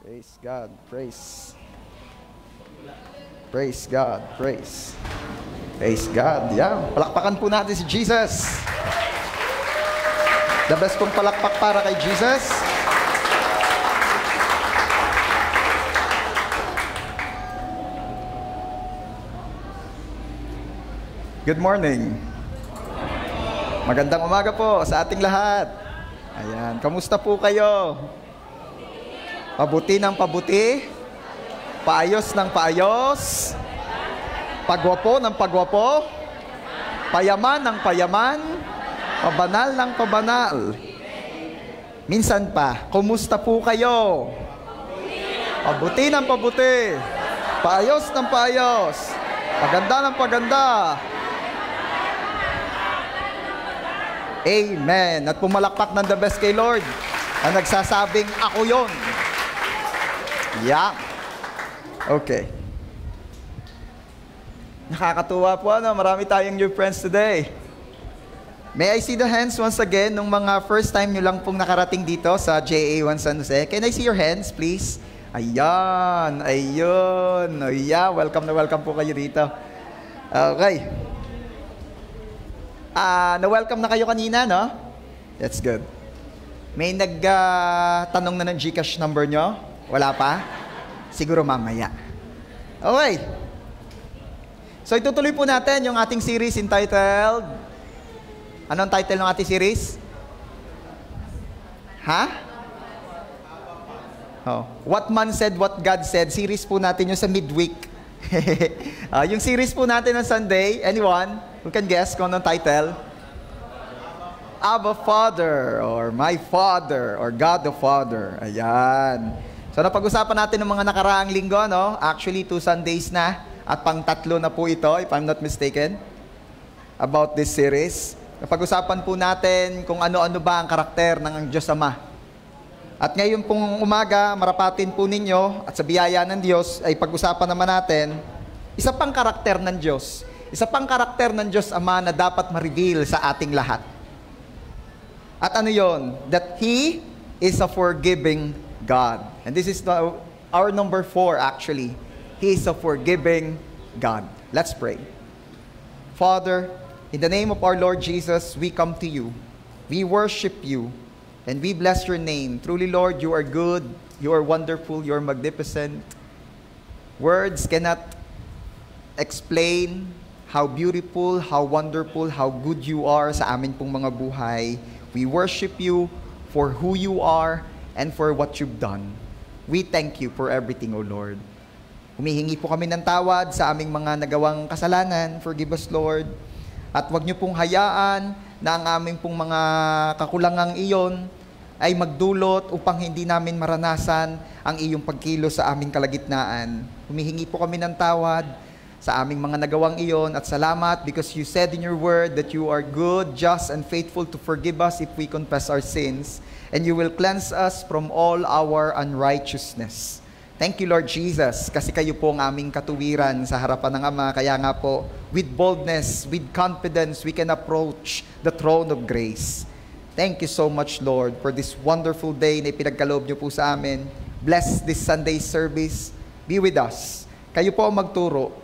Praise God. Praise. Praise God. Praise. Praise God. Yeah. Palakpakan po natin si Jesus. The best pong palakpak para kay Jesus. Good morning. Magandang umaga po sa ating lahat. Ayan. Kamusta po kayo? Pabuti ng pabuti, paayos ng paayos, pagwapo ng pagwapo, payaman ng payaman, pabanal ng pabanal. Minsan pa, kumusta po kayo? Pabuti ng pabuti, paayos ng paayos, paganda ng paganda. Amen. At pumalakpak ng the best kay Lord ang nagsasabing, ako yon. Yeah. Okay. Nakakatuwa po, ano? Marami tayong new friends today. May I see the hands once again nung mga first time nyo lang pong nakarating dito sa JA1 San Jose? Can I see your hands, please? Ayan. Ayun. Oh, yeah. Welcome na welcome po kayo dito. Okay. Na-welcome na kayo kanina, no? That's good. May nagtanong na ng GCash number nyo? Wala pa? Siguro mamaya. Okay. So itutuloy po natin yung ating series entitled... Anong title ng ating series? Ha? Oh. What Man Said, What God Said. Series po natin yung sa midweek. Yung series po natin ng Sunday. Anyone who can guess kung anong title? Abba Father, or My Father, or God the Father. Ayan. So napag-usapan natin ng mga nakaraang linggo, no? Actually, 2 Sundays na. At pang-3 na po ito, if I'm not mistaken, about this series. Napag-usapan po natin kung ano-ano ba ang karakter ng Diyos Ama. At ngayon pong umaga, marapatin po ninyo, at sa biyaya ng Diyos, ay pag-usapan naman natin, isa pang karakter ng Diyos. Isa pang karakter ng Diyos Ama na dapat ma-reveal sa ating lahat. At ano yon? That He is a forgiving God. And this is our number 4 actually. He is a forgiving God. Let's pray. Father, in the name of our Lord Jesus, we come to you. We worship you. And we bless your name. Truly, Lord, you are good. You are wonderful. You are magnificent. Words cannot explain how beautiful, how wonderful, how good you are sa amin pong mga buhay. We worship you for who you are and for what you've done. We thank you for everything, O Lord. Humihingi po kami ng tawad sa aming mga nagawang kasalanan. Forgive us, Lord. At huwag niyo pong hayaan na ang aming pong mga kakulangang iyon ay magdulot upang hindi namin maranasan ang iyong pagkilos sa aming kalagitnaan. Humihingi po kami ng tawad sa aming mga nagawang iyon at salamat because you said in your word that you are good, just, and faithful to forgive us if we confess our sins. And you will cleanse us from all our unrighteousness. Thank you, Lord Jesus, kasi kayo po ang aming katuwiran sa harapan ng Ama. Kaya nga po, with boldness, with confidence, we can approach the throne of grace. Thank you so much, Lord, for this wonderful day na ipinagkaloob niyo po sa amin. Bless this Sunday service. Be with us. Kayo po ang magturo.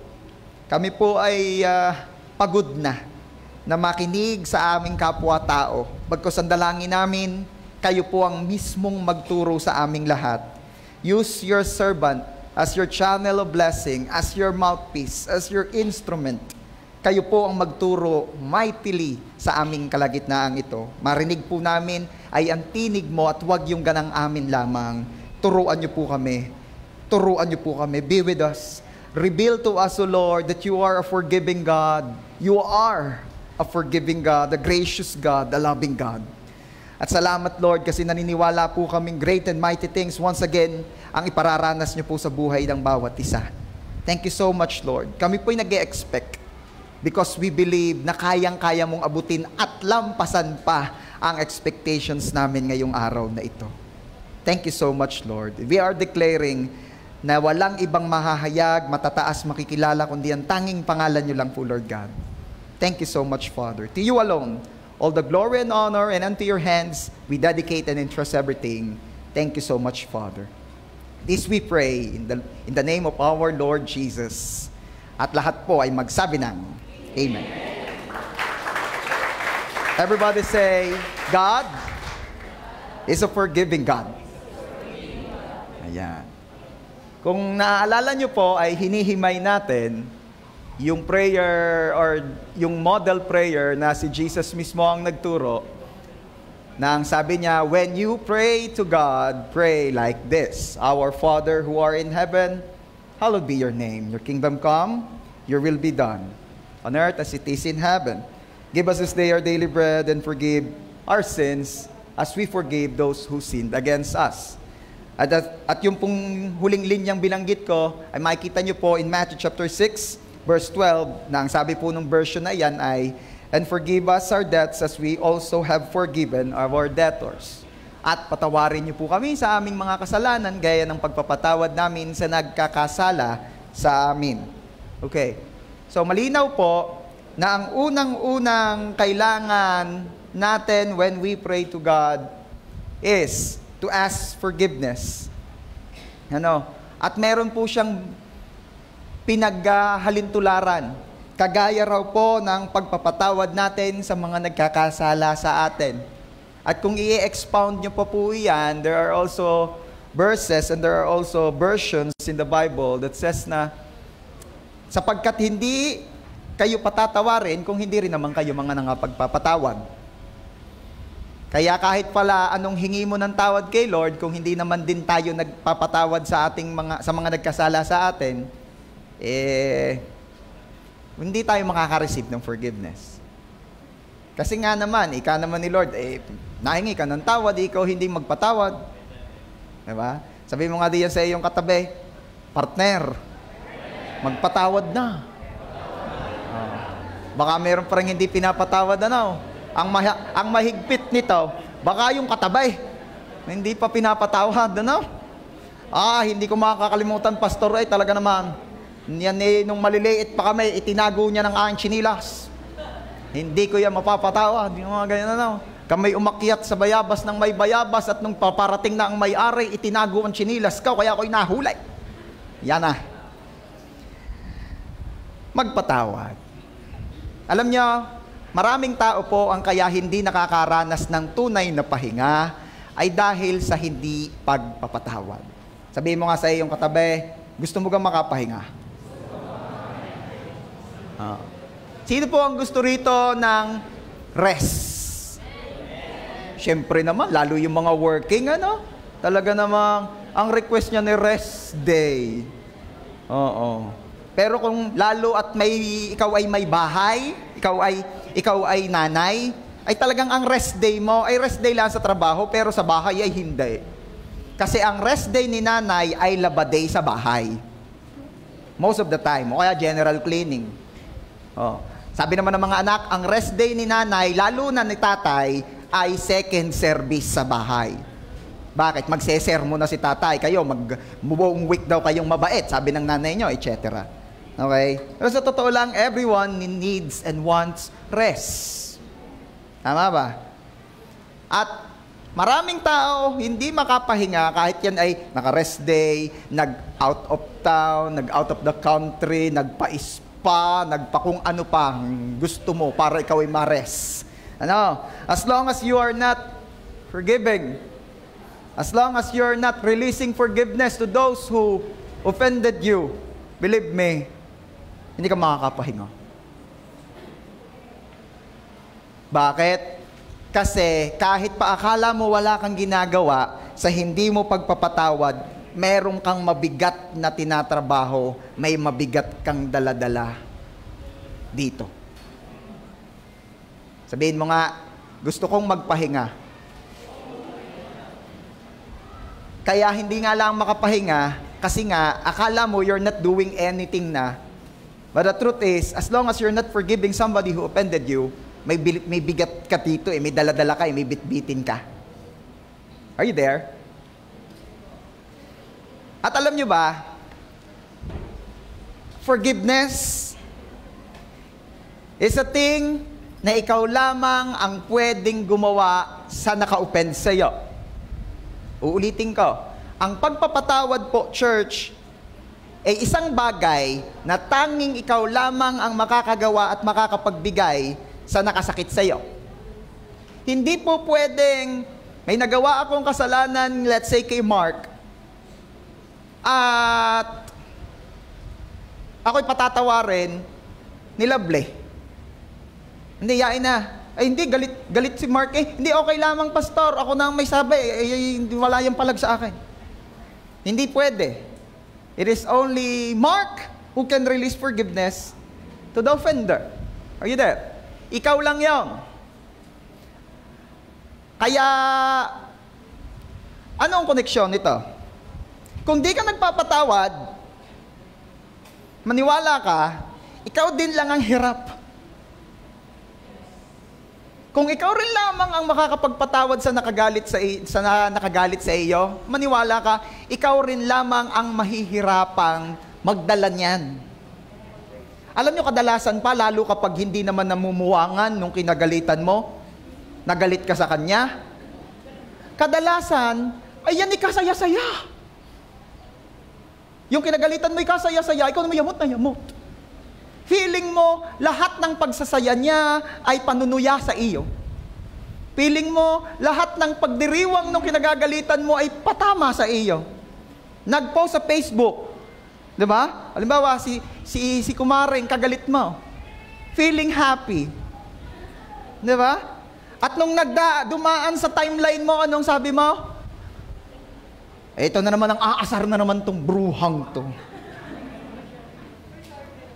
Kami po ay pagod na makinig sa aming kapwa-tao. Bagkus ang dalangin namin, kayo po ang mismong magturo sa aming lahat. Use your servant as your channel of blessing, as your mouthpiece, as your instrument. Kayo po ang magturo mightily sa aming kalagitnaan ito. Marinig po namin ay ang tinig mo at huwag yung ganang amin lamang. Turuan niyo po kami. Turuan niyo po kami. Be with us. Reveal to us, O Lord, that you are a forgiving God. You are a forgiving God, a gracious God, a loving God. At salamat, Lord, kasi naniniwala po kaming great and mighty things once again ang ipararanas niyo po sa buhay ng bawat isa. Thank you so much, Lord. Kami po'y nag-e-expect because we believe na kayang-kaya mong abutin at lampasan pa ang expectations namin ngayong araw na ito. Thank you so much, Lord. We are declaring na walang ibang mahahayag, matataas, makikilala, kundi ang tanging pangalan niyo lang po, Lord God. Thank you so much, Father. To you alone, all the glory and honor, and unto your hands, we dedicate and entrust everything. Thank you so much, Father. This we pray in the name of our Lord Jesus. At lahat po ay magsabi ng Amen. Everybody say, God is a forgiving God. Ayan. Kung naaalala nyo po, ay hinihimay natin yung prayer or yung model prayer na si Jesus mismo ang nagturo. Nang sabi niya, when you pray to God, pray like this. Our Father who are in heaven, hallowed be your name. Your kingdom come, your will be done, on earth as it is in heaven. Give us this day our daily bread and forgive our sins as we forgive those who sinned against us. At yung pong huling linyang binanggit ko, ay makikita nyo po in Matthew chapter 6, verse 12, na ang sabi po ng version na yan ay, and forgive us our debts as we also have forgiven our debtors. At patawarin niyo po kami sa aming mga kasalanan gaya ng pagpapatawad namin sa nagkakasala sa amin. Okay. So malinaw po na ang unang-unang kailangan natin when we pray to God is to ask forgiveness. At meron po siyang pinaghalintularan. Kagaya raw po ng pagpapatawad natin sa mga nagkakasala sa atin. At kung i-expound nyo pa po yan, there are also verses and there are also versions in the Bible that says na sapagkat hindi kayo patatawarin kung hindi rin naman kayo mga nangapagpapatawad. Kaya kahit pala anong hingi mo ng tawad kay Lord, kung hindi naman din tayo nagpapatawad sa mga nagkasala sa atin, hindi tayo makaka-receive ng forgiveness. Kasi nga naman, ika naman ni Lord, nahingi ka ng tawad, ikaw hindi magpatawad. Diba? Sabi mo nga diyan sa iyong katabi, partner, magpatawad na. Baka meron pa rin hindi pinapatawad, ang mahigpit nito, baka yung katabay, hindi pa pinapatawad, hindi ko makakalimutan, pastor, talaga naman, yan nung maliliit pa kami, itinago niya ng aking chinilas. Hindi ko yan mapapatawad, yung mga ganyan, Kami umakyat sa bayabas ng may bayabas at nung paparating na ang may-ari, itinago ang chinilas ko, kaya ako'y nahulay. Yan na. Magpatawad. Alam niyo, maraming tao po ang kaya hindi nakakaranas ng tunay na pahinga ay dahil sa hindi pagpapatawad. Sabihin mo nga sa iyong katabi, gusto mo bang makapahinga? Sino po ang gusto rito ng rest? Siyempre naman, lalo yung mga working, Talaga namang, ang request niya ni rest day. Oo. Pero kung lalo at ikaw ay may bahay, ikaw ay nanay, ay talagang ang rest day mo, ay rest day lang sa trabaho, pero sa bahay ay hindi. Kasi ang rest day ni nanay ay laba day sa bahay. Most of the time, o kaya general cleaning. Sabi naman ng mga anak, ang rest day ni nanay, lalo na ni tatay, ay second service sa bahay. Bakit? Magsesermo na si tatay. Kayo, buong week daw kayong mabait, sabi ng nanay nyo, etc. Okay? Pero sa totoo lang, everyone needs and wants rest. Tama ba? At maraming tao hindi makapahinga kahit yan ay naka-rest day, nag-out of town, nag-out of the country, nagpa-spa, nagpa-kung ano pa gusto mo para ikaw ay ma-rest. As long as you are not forgiving, as long as you are not releasing forgiveness to those who offended you, believe me, hindi ka makakapahinga. Bakit? Kasi kahit pa akala mo wala kang ginagawa, sa hindi mo pagpapatawad, meron kang mabigat na tinatrabaho, may mabigat kang daladala dito. Sabihin mo nga, gusto kong magpahinga. Kaya hindi nga lang makapahinga, kasi nga, akala mo you're not doing anything na. But the truth is, as long as you're not forgiving somebody who offended you, may bigat ka dito, may daladala ka, may bitbitin ka. Are you there? At alam nyo ba, forgiveness is a thing na ikaw lamang ang pwedeng gumawa sa naka-offend sa'yo. Uulitin ko. Ang pagpapatawad po, church, ay isang bagay na tanging ikaw lamang ang makakagawa at makakapagbigay sa nakasakit sa iyo. Hindi po pwedeng may nagawa akong kasalanan, let's say kay Mark, at ako'y patatawarin ni Lovely. Hindi, yain na. Ay hindi, galit si Mark. Hindi, okay lamang, pastor. Ako na ang may sabi. Wala yung palag sa akin. Hindi pwede. It is only Mark who can release forgiveness to the offender. Are you there? Ikaw lang yon. Kaya, anong koneksyon nito? Kung di ka nagpapatawad, maniwala ka, ikaw din lang ang hirap. Kung ikaw rin lamang ang makakapagpatawad sa nakagalit sa iyo, maniwala ka, ikaw rin lamang ang mahihirapang magdala niyan. Alam nyo, kadalasan pa, lalo kapag hindi naman namumuwangan nung kinagalitan mo, nagalit ka sa kanya, kadalasan, ay yan ikasaya-saya. Yung kinagalitan mo ikasaya-saya, ikaw naman yamot na yamot. Feeling mo, lahat ng pagsasaya niya ay panunuya sa iyo. Feeling mo, lahat ng pagdiriwang ng kinagagalitan mo ay patama sa iyo. Nag-post sa Facebook, di ba? Halimbawa, si kumaring kagalit mo. Feeling happy. Di ba? At nung dumaan sa timeline mo, anong sabi mo? Ito na naman ang aasar na naman tong bruhang to.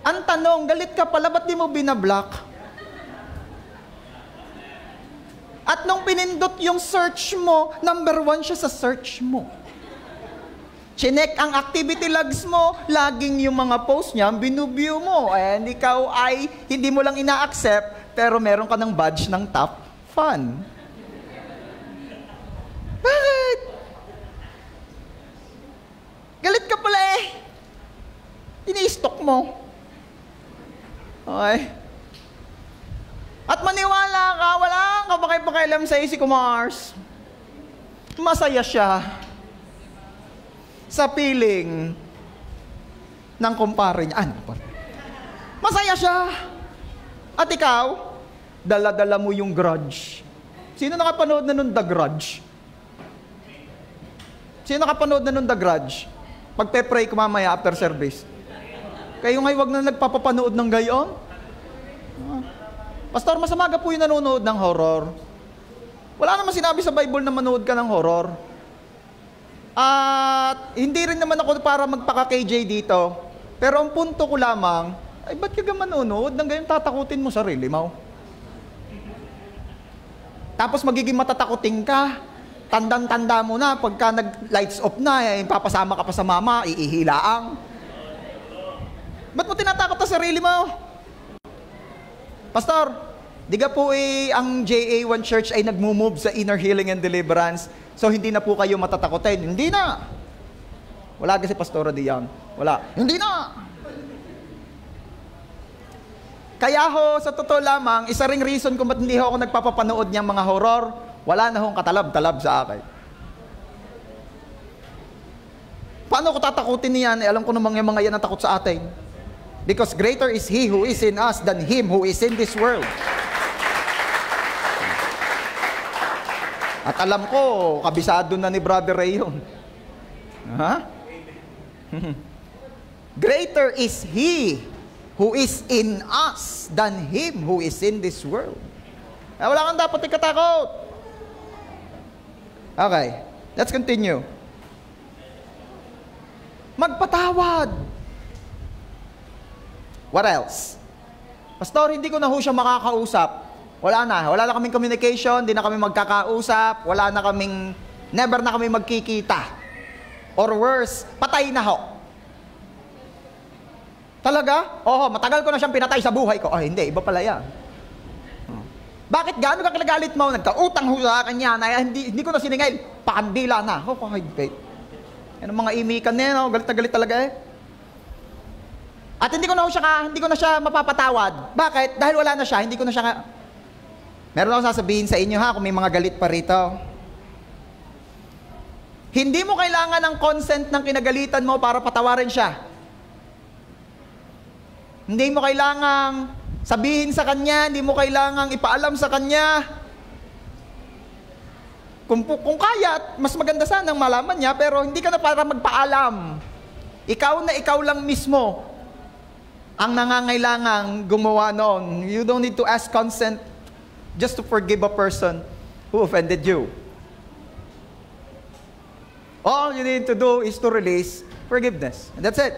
Ang tanong, galit ka pala, ba't di mo binablock? At nung pinindot yung search mo, number 1 siya sa search mo. Chinek ang activity logs mo, laging yung mga post niya, binubview mo. And ikaw ay hindi mo lang ina-accept, pero meron ka ng badge ng top fan. Bakit? Galit ka pala eh. Ini-stalk mo. Okay. At maniwala ka, wala kang pakialam sa si Kumars. Masaya siya sa piling ng kumpare niya. Masaya siya. At ikaw, dala-dala mo yung grudge. Sino nakapanood na nun The Grudge? Sino nakapanood na nun The Grudge? Pagpe-pray ko mamaya after service. Kayo ngayon wag na nagpapapanood ng gayon. Pastor, masamaga po yung nanonood ng horror. Wala naman sinabi sa Bible na manood ka ng horror. At hindi rin naman ako para magpaka-KJ dito. Pero ang punto ko lamang, ay ba't ka manonood ng gayon, tatakutin mo sarili mo? Tapos magiging matatakutin ka. Tandang-tanda mo na, pagka nag-lights off na, papasama ka pa sa mama, iihilaang. Ba't mo tinatakot sa sarili mo? Pastor, di ka po ang JA1 Church ay nagmumove sa inner healing and deliverance, so hindi na po kayo matatakotin. Hindi na. Wala kasi Pastora diyan. Wala. Hindi na. Kaya ho, sa totoo lamang, isa ring reason kung ba't hindi ho ako nagpapapanood niyang mga horror, wala na hong katalab-talab sa akin. Paano ko tatakutin niyan? Alam ko namang yung mga yan ang takot sa atin. Because greater is He who is in us than him who is in this world. At alam ko, kabisado na ni Brother Ray yun. Ha? Greater is He who is in us than him who is in this world. Wala kang dapat ikatakot. Okay, let's continue. Magpatawad. What else? Pastor, hindi ko na ho siya makakausap. Wala na kaming communication, hindi na kami magkakausap, never na kami magkikita. Or worse, patay na ho. Talaga? Oo, matagal ko na siyang pinatay sa buhay ko. Hindi, iba pala yan. Bakit gaano ka kinagalit mo? Nagkautang ho sa kanya na hindi ko na siningil. Pakandila na. Kahit. Yan ang mga imikan niya, no? Galit na galit talaga eh. At hindi ko na siya mapapatawad. Bakit? Dahil wala na siya, hindi ko na siya Meron akong sasabihin sa inyo ha, kung may mga galit pa rito. Hindi mo kailangan ng consent ng kinagalitan mo para patawarin siya. Hindi mo kailangang sabihin sa kanya, hindi mo kailangang ipaalam sa kanya. Kung kaya, mas maganda sanang malaman niya, pero hindi ka na para magpaalam. Ikaw lang mismo ang nangangailangang gumawa noon. You don't need to ask consent just to forgive a person who offended you. All you need to do is to release forgiveness. And that's it.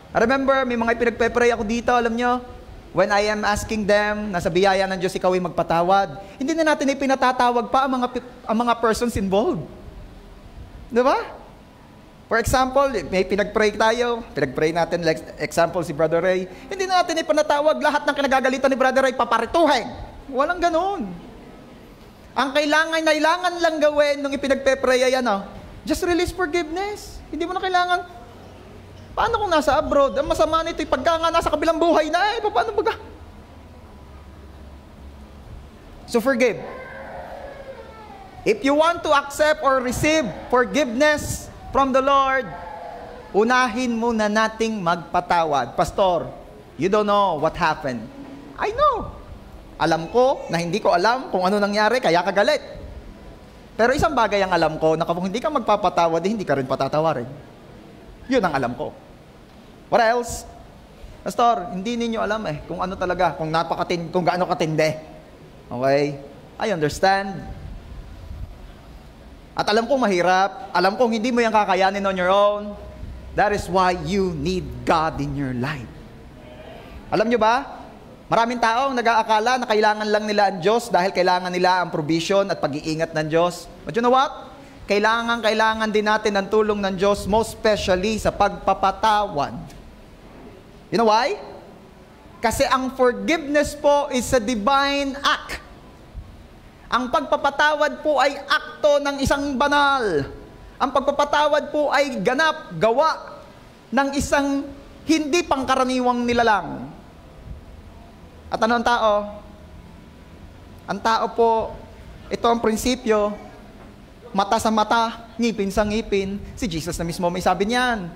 I remember, may mga pinagpe-pray ako dito, alam nyo, when I am asking them, nasa biyaya ng Diyos, ikaw ay magpatawad, hindi na natin ipinatatawag pa ang mga persons involved. Di ba? For example, may pinag-pray tayo, pinag-pray natin, like example si Brother Ray, hindi na natin ipinatawag lahat ng kinagagalitan ni Brother Ray, paparituhin. Walang ganun. Ang kailangan lang gawin nung ipinagpe-pray ay just release forgiveness. Hindi mo na kailangan. Paano kung nasa abroad? Ang masama nito, pagka nga nasa kabilang buhay na, paano baga? So forgive. If you want to accept or receive forgiveness from the Lord, unahin muna nating magpatawad. Pastor, you don't know what happened. I know. Alam ko na hindi ko alam kung ano nangyari, kaya kagalit. Pero isang bagay ang alam ko, na kung hindi ka magpapatawad, hindi ka rin patatawarin. Yun ang alam ko. What else? Pastor, hindi ninyo alam kung ano talaga, kung gaano katindi. Okay? I understand. At alam kong mahirap, alam kong hindi mo yan kakayanin on your own. That is why you need God in your life. Alam nyo ba? Maraming taong nag-aakala na kailangan lang nila ang Diyos dahil kailangan nila ang provision at pag-iingat ng Diyos. But you know what? Kailangan din natin ang tulong ng Diyos, most especially sa pagpapatawad. You know why? Kasi ang forgiveness po is a divine act. Ang pagpapatawad po ay akto ng isang banal. Ang pagpapatawad po ay ganap, gawa ng isang hindi pangkaraniwang nilalang. At ano ang tao? Ang tao po, ito ang prinsipyo, mata sa mata, ngipin sa ngipin. Si Jesus na mismo may sabi niyan.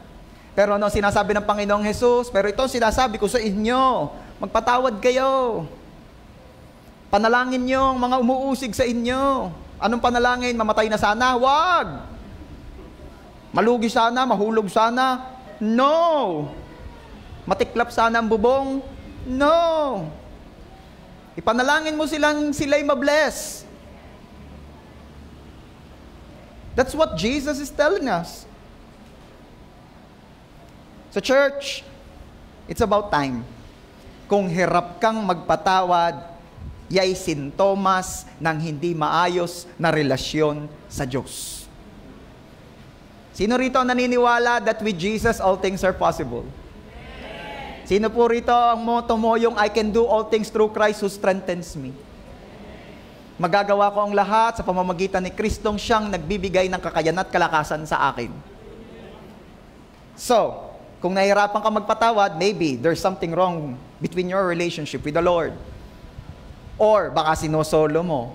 Pero ano sinasabi ng Panginoong Jesus? Pero ito sinasabi ko sa inyo, magpatawad kayo. Panalangin niyo ang mga umuusig sa inyo. Anong panalangin? Mamatay na sana? Wag! Malugi sana? Mahulog sana? No! Matiklap sana ang bubong? No! Ipanalangin mo sila'y mabless. That's what Jesus is telling us. So church, it's about time. Kung hirap kang magpatawad, yay sintomas ng hindi maayos na relasyon sa Diyos. Sino rito naniniwala that with Jesus all things are possible? Sino po rito ang motto mo yung I can do all things through Christ who strengthens me? Magagawa ko ang lahat sa pamamagitan ni Kristong siyang nagbibigay ng kakayanan at kalakasan sa akin. So, kung nahihirapan ka magpatawad, maybe there's something wrong between your relationship with the Lord. Or baka sinosolo mo.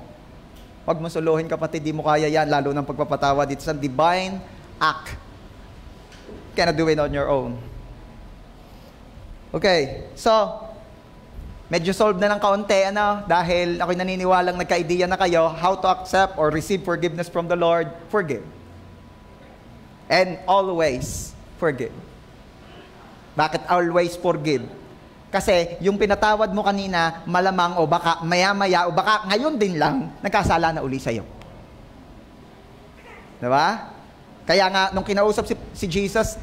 Huwag mo solohin kapatid, di mo kaya yan, lalo ng pagpapatawad. It's a divine act. You cannot do it on your own. Okay, so, medyo solved na ng kaunti, dahil ako'y naniniwalang nagka-idea na kayo, how to accept or receive forgiveness from the Lord, forgive. And always forgive. Bakit always forgive? Kasi yung pinatawad mo kanina, malamang o baka maya-maya o baka ngayon din lang, nagkasala na uli sa'yo. Diba? Kaya nga, nung kinausap si Jesus,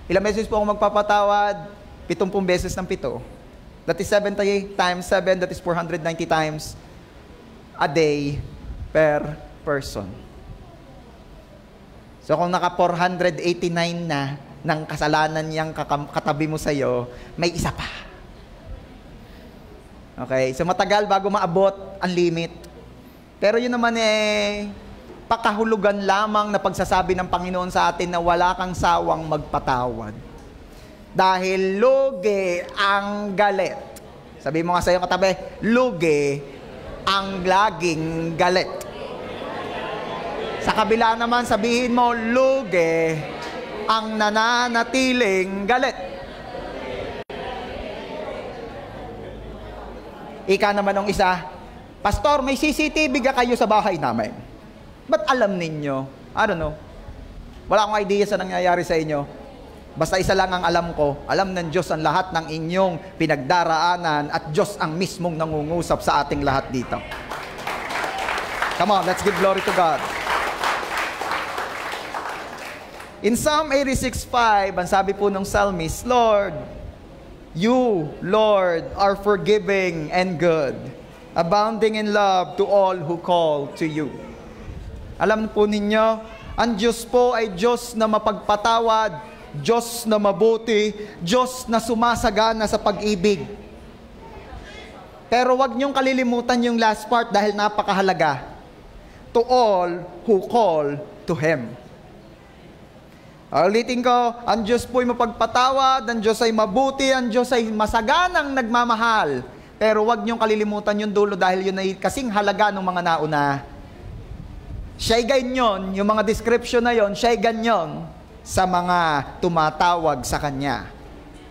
ilang beses po ako magpapatawad? 70 beses ng 7. That is 70 times 7, that is 490 times a day per person. So kung naka 489 na ng kasalanan niyang katabi mo sa'yo, may isa pa. Okay? So matagal bago maabot ang limit. Pero yun naman pakahulugan lamang na pagsasabi ng Panginoon sa atin na wala kang sawang magpatawad. Dahil lugi ang galit. Sabi mo nga sa'yo katabi, lugi ang laging galit. Sa kabila naman, sabihin mo, lugi ang nananatiling galit. Ika naman ng isa, Pastor, may CCTV ka kayo sa bahay namin. Ba't alam ninyo? I don't know. Wala akong idea sa nangyayari sa inyo. Basta isa lang ang alam ko, alam ng Diyos ang lahat ng inyong pinagdaraanan at Diyos ang mismong nangungusap sa ating lahat dito. Come on, let's give glory to God. In Psalm 86:5, ang sabi po ng psalmist, Lord, you, Lord, are forgiving and good, abounding in love to all who call to you. Alam po ninyo, ang Diyos po ay Diyos na mapagpatawad, Diyos na mabuti, Diyos na sumasagana sa pag-ibig. Pero wag niyong kalilimutan yung last part dahil napakahalaga. To all who call to Him. Ulitin ko, ang Diyos po ay mapagpatawad, ang Diyos ay mabuti, ang Diyos ay masaganang nagmamahal. Pero wag niyong kalilimutan yung dulo dahil yun ay kasing halaga ng mga nauna. Siya'y ganyan, yung mga description na yon, siya'y ganyan sa mga tumatawag sa Kanya,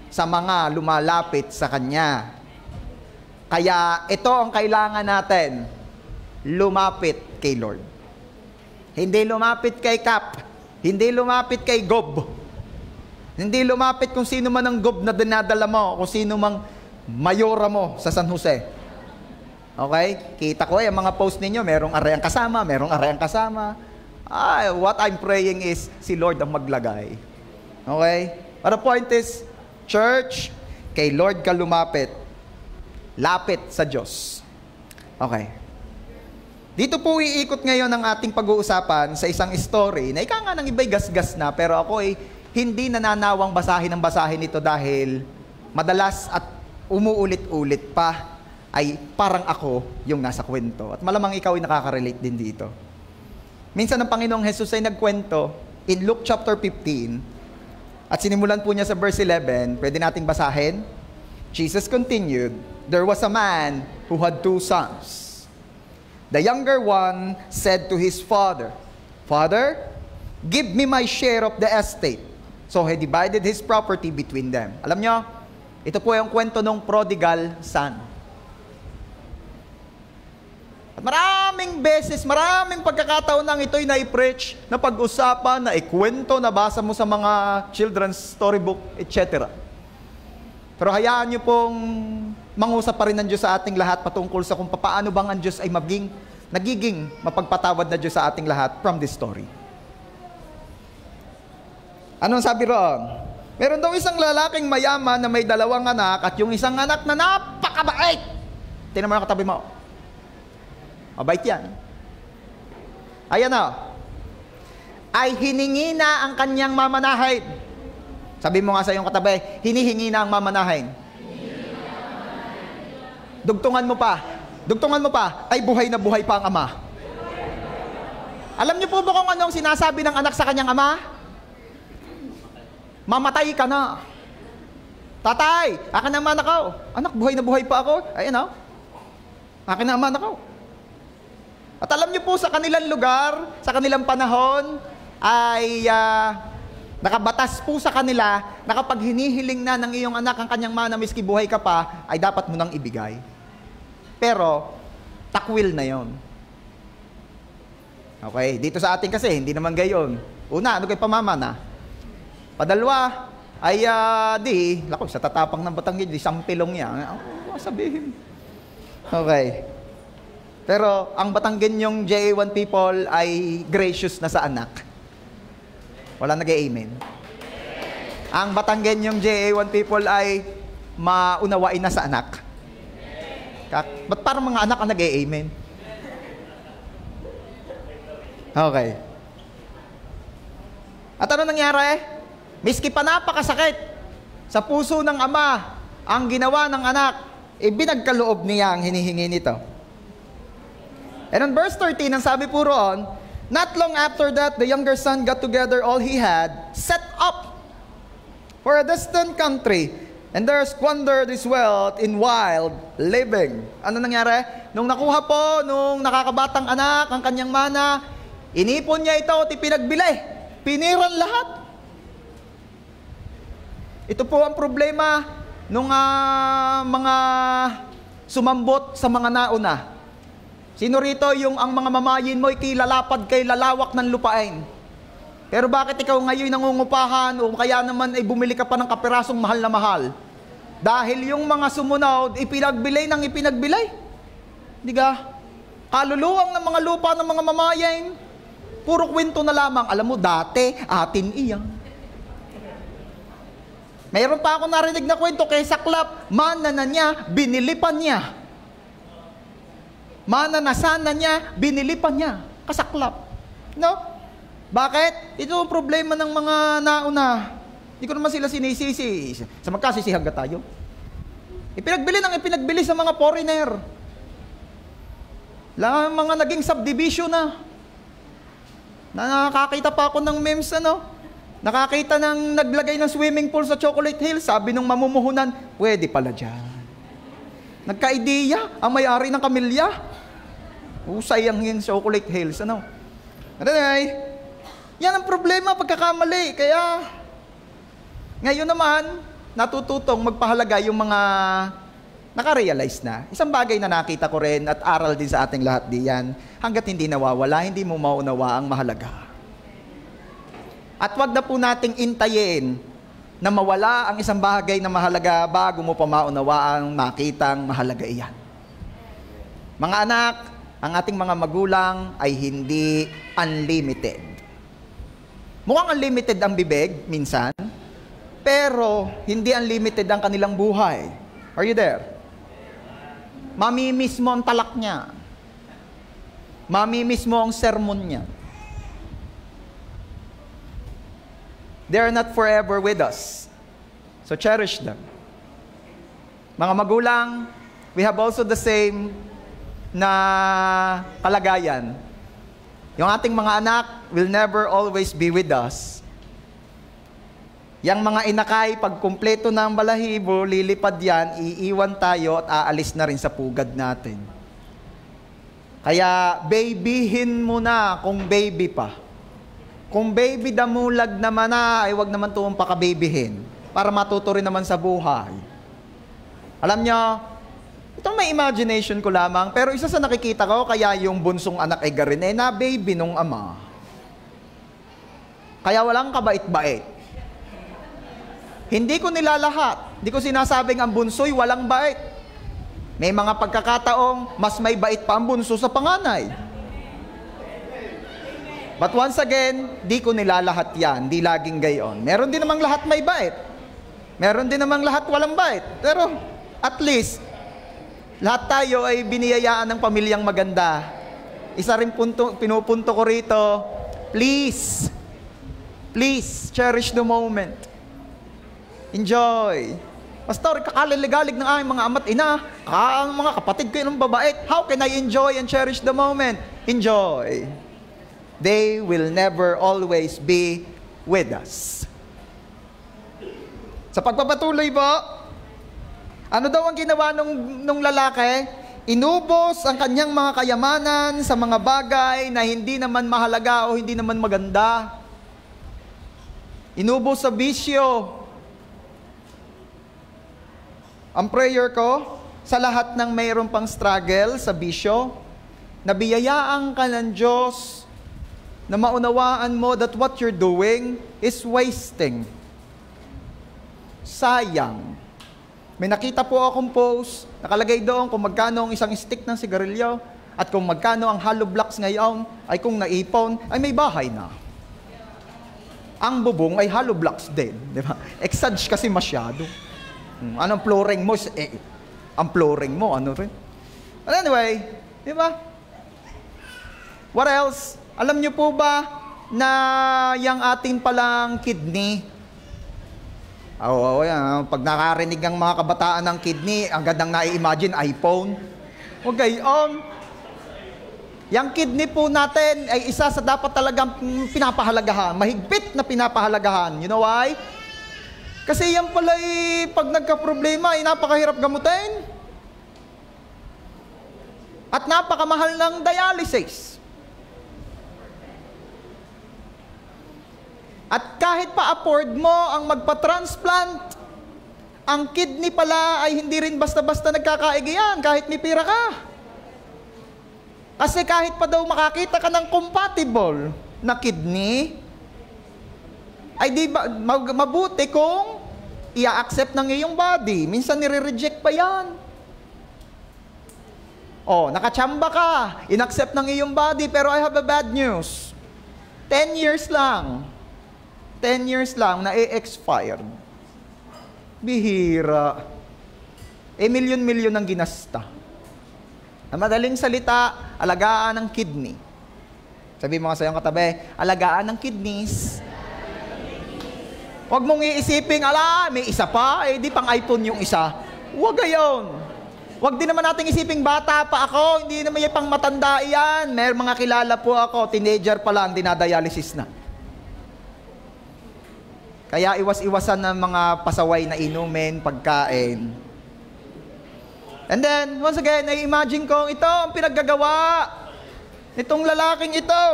sa mga lumalapit sa Kanya. Kaya ito ang kailangan natin, lumapit kay Lord. Hindi lumapit kay Cap, hindi lumapit kay Gob, hindi lumapit kung sino man ang Gob na dinadala mo, kung sino mang mayora mo sa San Jose. Okay? Kita ko yung mga post ninyo, merong arayang kasama, merong arayang kasama. What I'm praying is, si Lord ang maglagay. Okay? But the point is, church, kay Lord ka lumapit. Lapit sa Diyos. Okay. Dito po iikot ngayon ang ating pag-uusapan sa isang story na ika nga ng iba'y gasgas na, pero ako ay hindi nananawang basahin ito dahil madalas at umuulit-ulit pa ay parang ako yung nasa kwento. At malamang ikaw ay nakaka-relate din dito. Minsan ang Panginoong Jesus ay nagkwento in Luke chapter 15 at sinimulan po niya sa verse 11. Pwede nating basahin. Jesus continued, there was a man who had 2 sons. The younger one said to his father, Father, give me my share of the estate. So he divided his property between them. Alam nyo, ito po yung kwento ng prodigal son. At maraming beses, maraming pagkakataon nang ito'y na-preach, na pag-usapan, na ikwento, nabasa mo sa mga children's storybook, etc. Pero hayaan nyo pong mangusap pa rin ng Diyos sa ating lahat patungkol sa kung paano bang ang Diyos ay nagiging mapagpatawad na Diyos sa ating lahat from this story. Anong sabi roon? Meron daw isang lalaking mayaman na may 2 anak at yung isang anak na napakabait. Tingnan mo na katabi mo. Mabait yan. Ayan na. Ay hiningi na ang kanyang mamanahin. Sabi mo nga sa iyong katabi, hinihingi na ang mamanahin. Dugtungan mo pa, ay buhay na buhay pa ang ama. Alam niyo po ba kung anong sinasabi ng anak sa kanyang ama? Mamatay ka na. Tatay, akin na ang anak ko. Anak, buhay na buhay pa ako. Ayun o. Akin na ang anak ko. At alam niyo po sa kanilang lugar, sa kanilang panahon, ay nakabatas po sa kanila na kapag hinihiling na ng iyong anak ang kanyang mana miski buhay ka pa, ay dapat mo nang ibigay. Pero, takwil na yon. Okay, dito sa atin kasi, hindi naman gayon. Una, ano kayo pamamana? Padalwa, ay lako, sa tatapang ng Batanggid, isang pilong yan. Ano sabihin? Okay. Pero, ang Batanggenyong JA1 people ay gracious na sa anak. Wala nag-amen. Ang Batanggenyong JA1 people ay maunawain na sa anak. Ba't parang mga anak ang nag-amen? Okay. At ano nangyari? Miski pa napakasakit sa puso ng ama ang ginawa ng anak, ibinagkaloob niya ang hinihingi nito. And on verse 13, ang sabi po roon, not long after that, the younger son got together all he had, set up for a distant country, and there squandered his wealth in wild living. Ano nangyari? Nung nakuha po, nung nakakabatang anak, ang kanyang mana, Inipon niya ito at ipinagbili. Piniran lahat. Ito po ang problema nung mga sumambot sa mga nauna. Sino rito yung ang mga mamayin mo ikilalapad kay lalawak ng lupain? Pero bakit ikaw ngayon nangungupahan o kaya naman ay bumili ka pa ng kapirasong mahal na mahal? Dahil yung mga sumunod, ipinagbili ng ipinagbili. Di ka? Kaluluwang ng mga lupa ng mga mamayin, puro kwento na lamang. Alam mo, dati, atin iyan. Mayroon pa ako narinig na kwento kay Saklap, mana na niya, binili pa niya. Mana na sana niya, binili pa niya. Kasaklap. No? Bakit? Ito ang problema ng mga nauna. Hindi ko naman sila sinisisi. Sa magkasisihan ka tayo. Ipinagbili sa mga foreigner. Mga naging subdivision na. Nakakita pa ako ng memes, nakakita ng naglagay ng swimming pool sa Chocolate Hills. Sabi nung mamumuhunan, pwede pala dyan. Nagka-ideya ang may-ari ng kamilya. Sayang yung Chocolate Hills, Anyway, yan ang problema, pagkakamali. Kaya, ngayon naman, natututong magpahalaga yung mga nakarealize na. Isang bagay na nakita ko rin at aral din sa ating lahat diyan, hanggat hindi nawawala, hindi mo maunawa ang mahalaga. At wag na po nating intayin na mawala ang isang bagay na mahalaga bago mo pa maunawa ang makitang mahalaga iyan. Mga anak, ang ating mga magulang ay hindi unlimited. Mukhang unlimited ang bibig minsan, pero hindi unlimited ang kanilang buhay. Are you there? Mamimiss mo ang talak niya. Mamimiss mo ang sermon niya. They are not forever with us. So cherish them. Mga magulang, we have also the same na kalagayan. Yung ating mga anak will never always be with us. Yang mga inakay, pag kumpleto na ang balahibo, lilipad yan, iiwan tayo at aalis na rin sa pugad natin. Kaya, babyhin mo na kung baby pa. Kung baby damulag naman na, ay wag naman tuwang pakababyhin para matuto rin naman sa buhay. Alam nyo, itong may imagination ko lamang, pero isa sa nakikita ko, kaya yung bunsong anak ay garin, na baby nung ama. Kaya walang kabait-bait. Hindi ko nilalahat. Hindi ko sinasabing ang bunso'y walang bait. May mga pagkakataong mas may bait pa ang bunso sa panganay. But once again, di ko nilalahat yan. Di laging gayon. Meron din namang lahat may bait. Meron din namang lahat walang bait. Pero at least, lahat tayo ay biniyayaan ng pamilyang maganda. Isa rin pinupunto ko rito, please, cherish the moment. Enjoy. Pastor, kakaligalig ng aming mga ama't ina, ang mga kapatid ko ng babait. How can I enjoy and cherish the moment? Enjoy. They will never always be with us. Sa pagpapatuloy po, ano daw ang ginawa nung lalaki? Inubos ang kanyang mga kayamanan sa mga bagay na hindi naman mahalaga o hindi naman maganda. Inubos sa bisyo. Ang prayer ko, sa lahat ng mayroon pang struggle sa bisyo, nabiyayaan ka ng Diyos na maunawaan mo that what you're doing is wasting. Sayang. May nakita po akong post, nakalagay doon kung magkano ang isang stick ng sigarilyo at kung magkano ang hollow blocks ngayon ay kung naipon, ay may bahay na. Ang bubong ay hollow blocks din. Di ba? Exage kasi masyado. Anong flooring mo? Ang flooring mo, ano rin? But anyway, di ba? What else? Alam niyo po ba na yung ating palang kidney, pag nakarinig ang mga kabataan ng kidney, ang gandang nai-imagine, iPhone. Okay, yung kidney po natin ay isa sa dapat talagang pinapahalagahan, mahigpit na pinapahalagahan. You know why? Kasi yan pala pag nagka-problema, napakahirap gamutin. At napakamahal ng dialysis. At kahit pa afford mo ang magpa-transplant, ang kidney pala ay hindi rin basta-basta nagkakaigiyan kahit may pira ka. Kasi kahit pa daw makakita ka ng compatible na kidney, ay di ba, mabuti kung i-accept ng iyong body. Minsan nire-reject pa yan. Nakachamba ka, in-accept ng iyong body, pero I have a bad news. 10 years lang na expired. Bihira. Milyon-milyon ang ginasta. Na madaling salita, alagaan ng kidney. Sabi mo nga sa iyong katabi, alagaan ng kidneys. Huwag mong iisipin, may isa pa, di pang iPhone yung isa. Huwag gayon. Huwag din naman natin isiping, bata pa ako, hindi naman yung pang matanda yan. May mga kilala po ako, teenager pa lang, dinadialysis na. Kaya iwas-iwasan ng mga pasaway na inumin, pagkain. And then, once again, i-imagine ko, ito ang pinaggagawa nitong lalaking ito.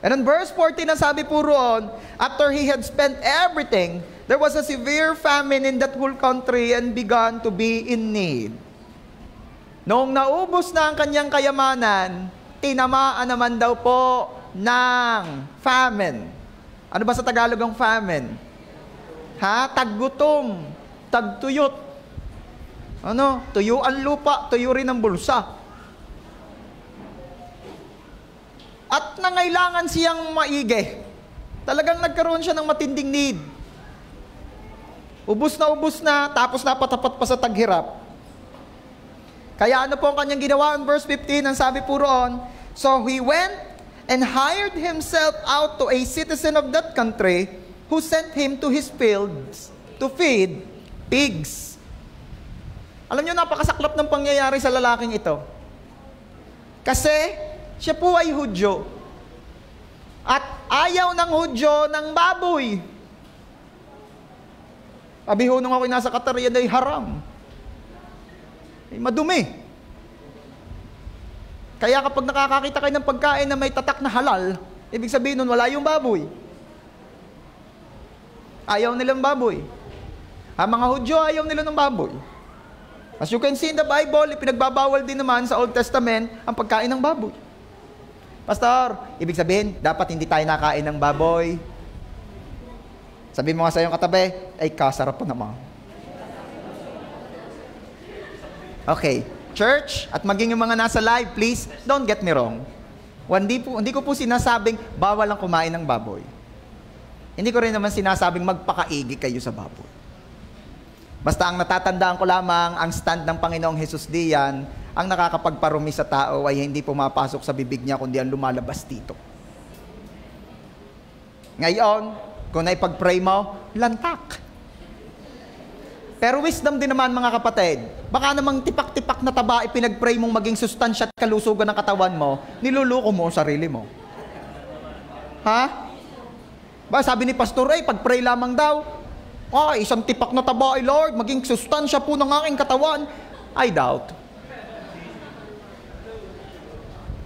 And in verse 14, ang sabi po roon, after he had spent everything, there was a severe famine in that whole country and began to be in need. Noong naubos na ang kanyang kayamanan, tinamaan naman daw po ng famine. Ano ba sa Tagalog ang famine? Taggutom, tagtuyot. Tuyo ang lupa, tuyo rin ang bulsa. At nangailangan siyang maigi. Talagang nagkaroon siya ng matinding need. Ubus na, tapos napatapat pa sa taghirap. Kaya ano po ang kanyang ginawa in verse 15? Ang sabi po roon, so he went and hired himself out to a citizen of that country who sent him to his fields to feed pigs. Alam niyo, napakasaklap ng pangyayari sa lalaking ito. Kasi siya po ay Hudyo. At ayaw ng Hudyo ng baboy. Sabi ho, nung ako'y nasa Qatar, yan ay haram. Madumi. Kaya kapag nakakakita kayo ng pagkain na may tatak na halal, ibig sabihin nun, wala yung baboy. Ayaw nilang baboy. Ang mga Hudyo, ayaw nila ng baboy. As you can see in the Bible, ipinagbabawal din naman sa Old Testament ang pagkain ng baboy. Pastor, ibig sabihin, dapat hindi tayo nakain ng baboy. Sabi mo nga sa iyong katabi, ay kasarap pa naman. Okay, church, at maging yung mga nasa live, please, don't get me wrong. Hindi ko po sinasabing bawal ang kumain ng baboy. Hindi ko rin naman sinasabing magpakaigi kayo sa baboy. Basta ang natatandaan ko lamang, ang stand ng Panginoong Hesus diyan, ang nakakapagparumi sa tao ay hindi pumapasok sa bibig niya, kundi ang lumalabas dito. Ngayon, kung naipag-pray mo, lantak. Pero wisdom din naman, mga kapatid. Baka namang tipak-tipak na taba ipinag-pray mong maging sustansya at kalusugan ng katawan mo, niluluko mo ang sarili mo. Sabi ni Pastor, pag-pray lamang daw, isang tipak na taba, Lord, maging sustansya po ng aking katawan. I doubt.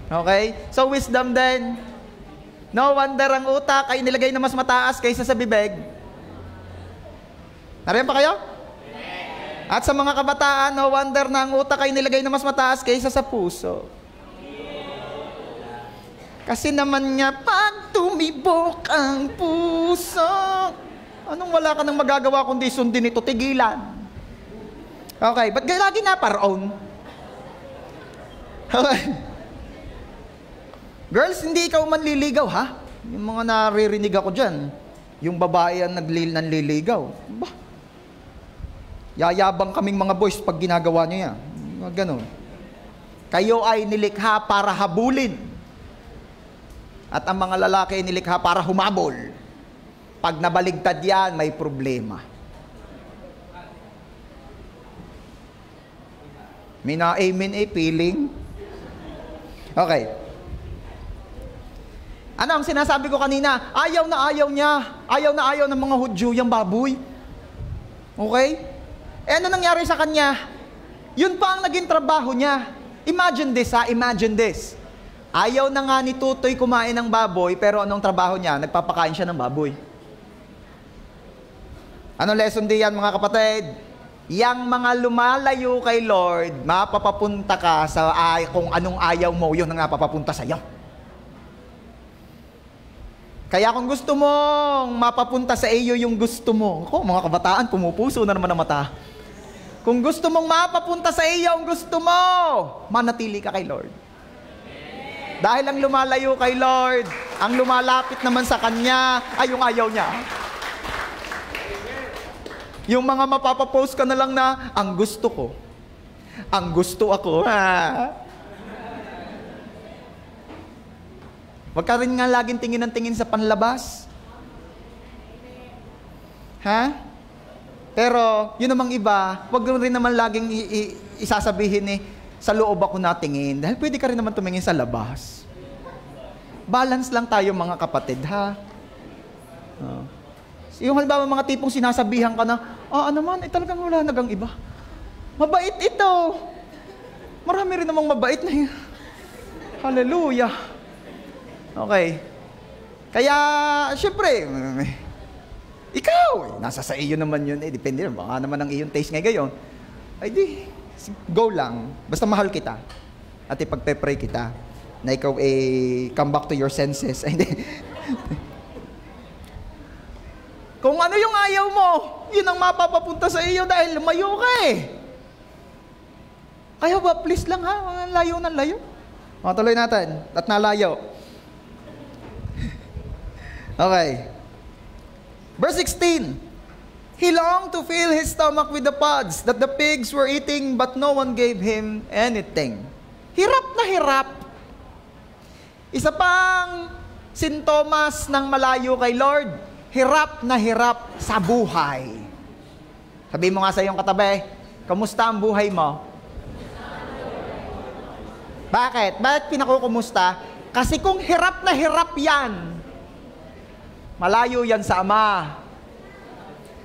Okay? So, wisdom din. No wonder ang utak ay nilagay na mas mataas kaysa sa bibig. Nariyan pa kayo? At sa mga kabataan, no wonder na ang utak ay nilagay na mas mataas kaysa sa puso. Kasi naman nga, pag tumibok ang puso, anong wala ka nang magagawa kundi sundin ito, tigilan. Okay, ba't lagi na paraon? Okay. Girls, hindi ikaw manliligaw, ha? Yung mga naririnig ako dyan, yung babae ang nanliligaw. Yayabang kaming mga boys pag ginagawa nyo yan. Ganun. Kayo ay nilikha para habulin. At ang mga lalaki ay nilikha para humabol. Pag nabaligtad yan, may problema. May na-amen feeling. Okay. Ano ang sinasabi ko kanina? Ayaw na ayaw niya. Ayaw na ayaw ng mga Hudyo yung baboy. Okay? Ano nangyari sa kanya? Yun pa ang naging trabaho niya. Imagine this, Imagine this. Ayaw na nga ni Tutoy kumain ng baboy, pero anong trabaho niya? Nagpapakain siya ng baboy. Ano lesson diyan mga kapatid? Yang mga lumalayo kay Lord, mapapapunta ka sa kung anong ayaw mo, yun ang mapapapunta sa'yo. Kaya kung gusto mong mapapunta sa iyo yung gusto mo, ako mga kabataan, pumupuso na naman ang mata. Kung gusto mong mapapunta sa iyo ang gusto mo, manatili ka kay Lord. Dahil ang lumalayo kay Lord, ang lumalapit naman sa Kanya, ay yung ayaw niya. Yung mga mapapapost ka na lang na, ang gusto ko, ang gusto ako, Huwag ka rin nga laging tingin ng tingin sa panlabas. Ha? Pero, yun namang iba, huwag rin naman laging isasabihin sa loob ako natingin. Dahil pwede ka rin naman tumingin sa labas. Balance lang tayo mga kapatid, ha? Yung halimbawa mga tipong sinasabihan ka na, naman, talagang wala nagang iba. Mabait ito. Marami rin namang mabait na yun. Hallelujah. Okay. Kaya, syempre, ikaw, nasa sa iyo naman yun. Depende rin, baka naman ang iyong taste ngayon. Ay di, go lang. Basta mahal kita. At ipagpe-pray kita na ikaw come back to your senses. Ay, hindi. Kung ano yung ayaw mo, yun ang mapapapunta sa iyo dahil lumayo ka Kaya ba, please lang ha, layo ng layo. Tuloy natin, at nalayo. Okay. Verse 16. He longed to fill his stomach with the pods that the pigs were eating, but no one gave him anything. Hirap na hirap. Isa pang sintomas ng malayo kay Lord, hirap na hirap sa buhay. Sabi mo nga sa iyong katabi, kamusta ang buhay mo? Bakit? Bakit pinakukumusta? Kasi kung hirap na hirap yan, malayo yan sa Ama.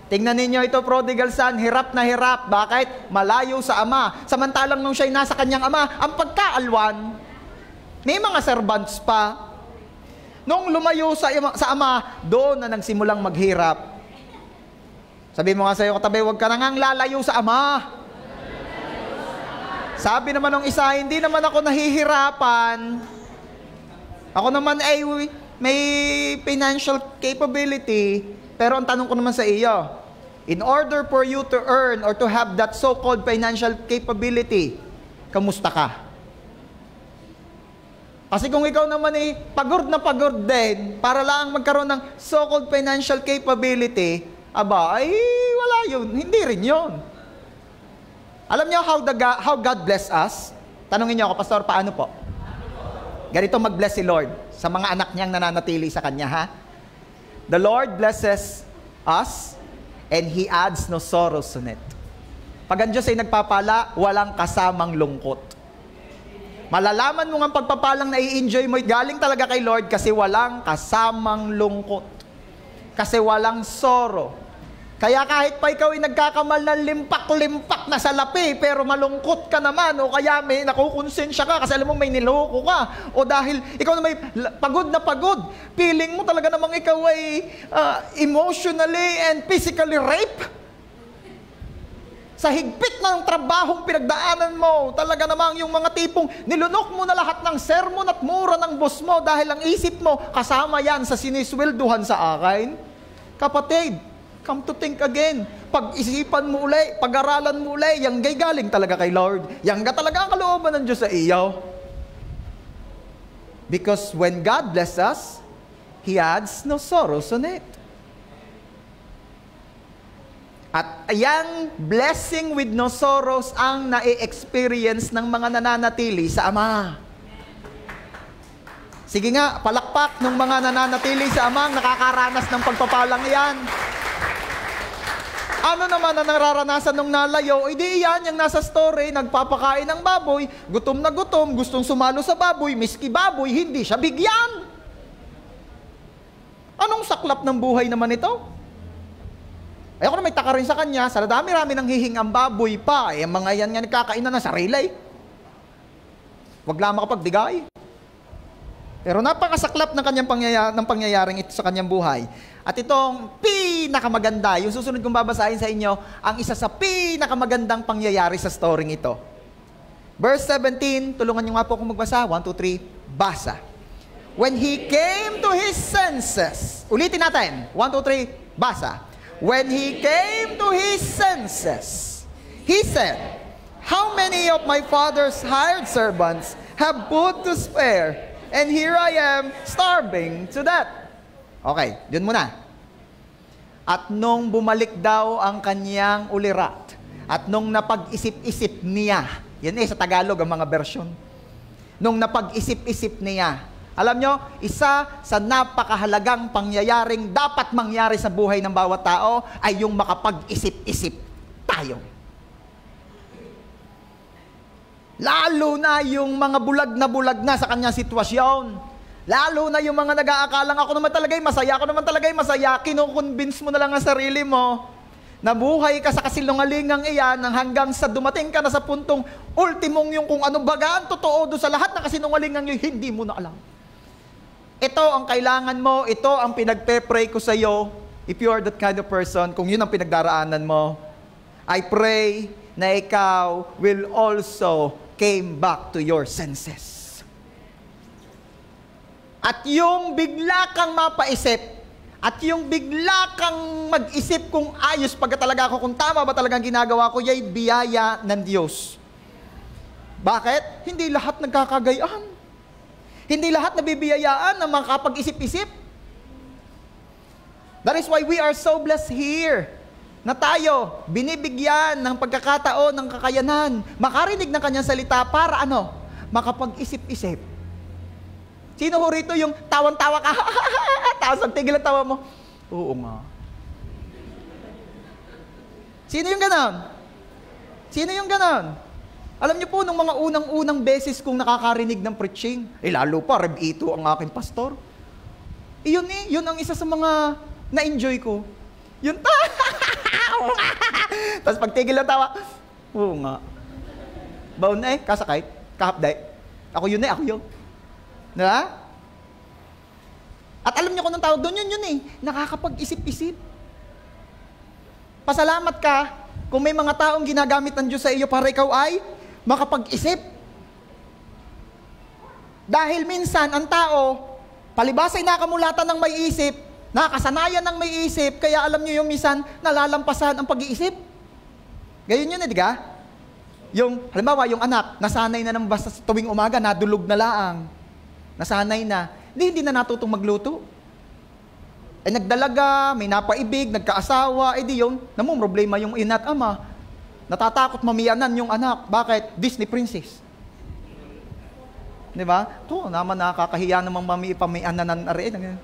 Tingnan ninyo ito, prodigal son, hirap na hirap. Bakit? Malayo sa Ama. Samantalang nung siya'y nasa kanyang Ama, ang pagkaalwan, may mga servants pa. Nung lumayo sa Ama, doon na nagsimulang maghirap. Sabi mo nga sa'yo katabi, huwag ka na ngang lalayo sa Ama. Sabi naman ng isa, hindi naman ako nahihirapan. Ako naman ay may financial capability, pero ang tanong ko naman sa iyo, in order for you to earn or to have that so-called financial capability, kamusta ka? Kasi kung ikaw naman pagod na pagod din, para lang magkaroon ng so-called financial capability, wala yun, hindi rin yun. Alam niyo how God bless us? Tanungin niyo ako, Pastor, paano po? Ganito mag-bless si Lord sa mga anak niyang nananatili sa Kanya, ha? The Lord blesses us and He adds no sorrows on it. Pag ang Diyos ay nagpapala, walang kasamang lungkot. Malalaman mo nga ang pagpapalang na i-enjoy mo, galing talaga kay Lord kasi walang kasamang lungkot. Kasi walang sorrow. Kaya kahit pa ikaw ay nagkakamal ng limpak-limpak na salapi, pero malungkot ka naman, o kaya may nakukonsensya ka kasi alam mo may niloko ka, o dahil ikaw na may pagod na pagod, feeling mo talaga namang ikaw ay emotionally and physically rape. Sa higpit ng trabahong pinagdaanan mo, talaga namang yung mga tipong nilunok mo na lahat ng sermon at mura ng boss mo dahil ang isip mo, kasama yan sa siniswelduhan sa akin. Kapatid, come to think again. Pag-isipan mo uli, pag-aralan mo uli, yang galing talaga kay Lord. Yang talaga ang kalooban ng Diyos sa iyo. Because when God bless us, He adds no sorrows on it. At yang blessing with no sorrows ang na-experience ng mga nananatili sa Ama. Sige nga, palakpak ng mga nananatili sa Ama ang nakakaranas ng pagpapalang yan. Ano naman ang nararanasan ng nalayo? Di yan, yung nasa story, nagpapakain ng baboy, gutom na gutom, gustong sumalo sa baboy, miski baboy, hindi siya bigyan. Anong saklap ng buhay naman ito? Ayoko na may taka rin sa kanya, sa dami-rami ng hihing ang baboy pa, mga yan nga nagkakainan na sarili. Wag lamang kapag digay. Pero napakasaklap ng ng pangyayaring ito sa kanyang buhay. At itong pinakamaganda, yung susunod kong babasahin sa inyo, ang isa sa pinakamagandang pangyayari sa story ito. Verse 17, tulungan niyo nga po akong magbasa. 1, 2, 3, basa. When he came to his senses. Ulitin natin. 1, 2, 3, basa. When he came to his senses, he said, "How many of my father's hired servants have food to spare? And here I am, starving to death." Okay, yun muna. At nung bumalik daw ang kanyang ulirat, at nung napag-isip-isip niya, yan sa Tagalog ang mga version, nung napag-isip-isip niya, alam nyo, isa sa napakahalagang pangyayaring dapat mangyari sa buhay ng bawat tao ay yung makapag-isip-isip tayo. Lalo na yung mga bulag na sa kanyang sitwasyon. Lalo na yung mga nag-aakalang ako naman talaga'y masaya, kinukonvince mo na lang ang sarili mo. Nabuhay ka sa kasinungalingang iyan hanggang sa dumating ka na sa puntong ultimong yung kung ano baga ang totoo doon sa lahat ng kasinungalingang yun, hindi mo na alam. Ito ang kailangan mo, ito ang pinagpe-pray ko sa iyo. If you are that kind of person, kung yun ang pinagdaraanan mo, I pray na ikaw will also came back to your senses. At yung bigla kang mapaisip, at yung bigla kang mag-isip kung ayos pagka talaga ako, kung tama ba talagang ginagawa ko, yay biyaya ng Diyos. Bakit? Hindi lahat nagkakagayaan. Hindi lahat nabibiyayaan na makapag-isip-isip. That is why we are so blessed here. Na tayo, binibigyan ng pagkakataon, ng kakayanan, makarinig ng kanyang salita para ano? Makapag-isip-isip. Sino ho rito yung tawang-tawa ka? Tapos ang tigil ang tawa mo. Oo nga. Sino yung ganon? Sino yung ganon? Alam niyo po, nung mga unang-unang beses kong nakakarinig ng preaching, lalo pa, Reb Ito ang aking pastor. Yun ang isa sa mga na-enjoy ko. Yun, tapos pagtigil ng tawa, oo nga. Baon na kasakay, kahapday. Ako yun ako yun. Diba? At alam niyo kung anong tawag doon, yun nakakapag-isip-isip. Pasalamat ka kung may mga taong ginagamit ng Diyos sa iyo para ikaw ay makapag-isip. Dahil minsan, ang tao, palibas ay nakamulatan ng may isip, nakasanayan ng may isip, kaya alam niyo yung minsan, nalalampasan ang pag-iisip. Gayon yun, di ka? Yung, halimbawa, yung anak, nasanay na ng basta tuwing umaga, nadulog na laang. Nasanay na. Hindi na natutong magluto. Nagdalaga, may napaibig, nagkaasawa, di yun, namumroblema yung ina at ama. Natatakot mamiyanan yung anak. Bakit? Disney princess. Diba? Ito naman nakakahiya namang pamiyanan na rin.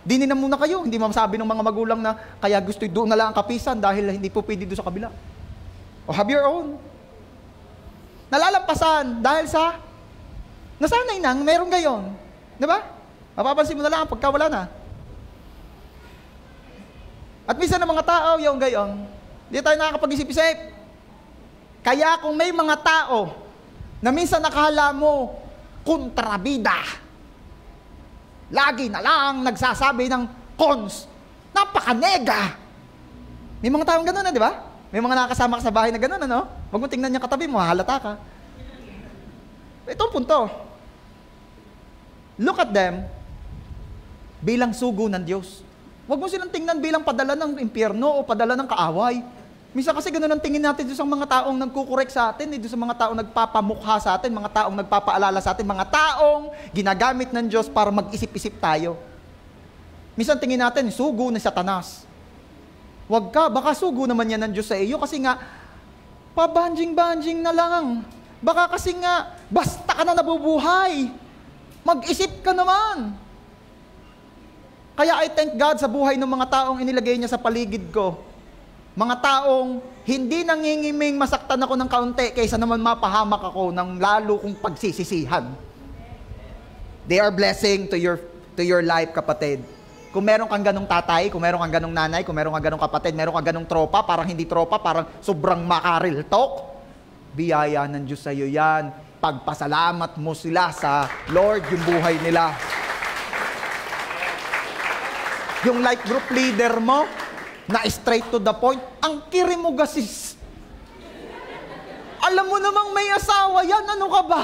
Dinin na muna kayo. Hindi masabi ng mga magulang na kaya gusto doon na lang ang kapisan dahil hindi po pwede doon sa kabila. O have your own. Nalalampasan dahil sa nasanay nang meron gayon. Diba? Mapapansin mo na lang pagka wala na. At minsan ng mga tao, yung gayon, hindi tayo nakakapag-isip-isip. Kaya kung may mga tao na minsan nakala mo kontrabida, lagi na lang nagsasabi ng cons, napakanega. May mga taong gano'n na, di ba? May mga nakakasama ka sa bahay na gano'n, ano? Huwag mo tingnan niya katabi mo, halata ka. Ito ang punto. Look at them bilang sugo ng Diyos. Huwag mo silang tingnan bilang padala ng impyerno o padala ng kaaway. Minsan kasi gano'n ang tingin natin doon sa mga taong nagkukorek sa atin, doon sa mga taong nagpapamukha sa atin, mga taong nagpapaalala sa atin, mga taong ginagamit ng Diyos para mag-isip-isip tayo. Minsan tingin natin, sugo ni Satanas. Huwag ka, baka sugo naman yan ng Diyos sa iyo kasi nga, pabanjing-banjing na lang. Baka kasi nga, basta ka na nabubuhay. Mag-isip ka naman. Kaya I thank God sa buhay ng mga taong inilagay niya sa paligid ko. Mga taong hindi nangingiming masaktan ako ng kaunti kaysa naman mapahamak ako ng lalo kong pagsisisihan. They are blessing to your life, kapatid. Kung meron kang ganong tatay, kung meron kang ganong nanay, kung meron kang ganong kapatid, meron kang ganong tropa, parang hindi tropa, parang sobrang makaril talk, biyaya ng Diyos sa iyo yan. Pagpasalamat mo sila sa Lord, yung buhay nila. Yung life group leader mo, na straight to the point, ang kiri mo gasis. Alam mo namang may asawa yan, ano ka ba?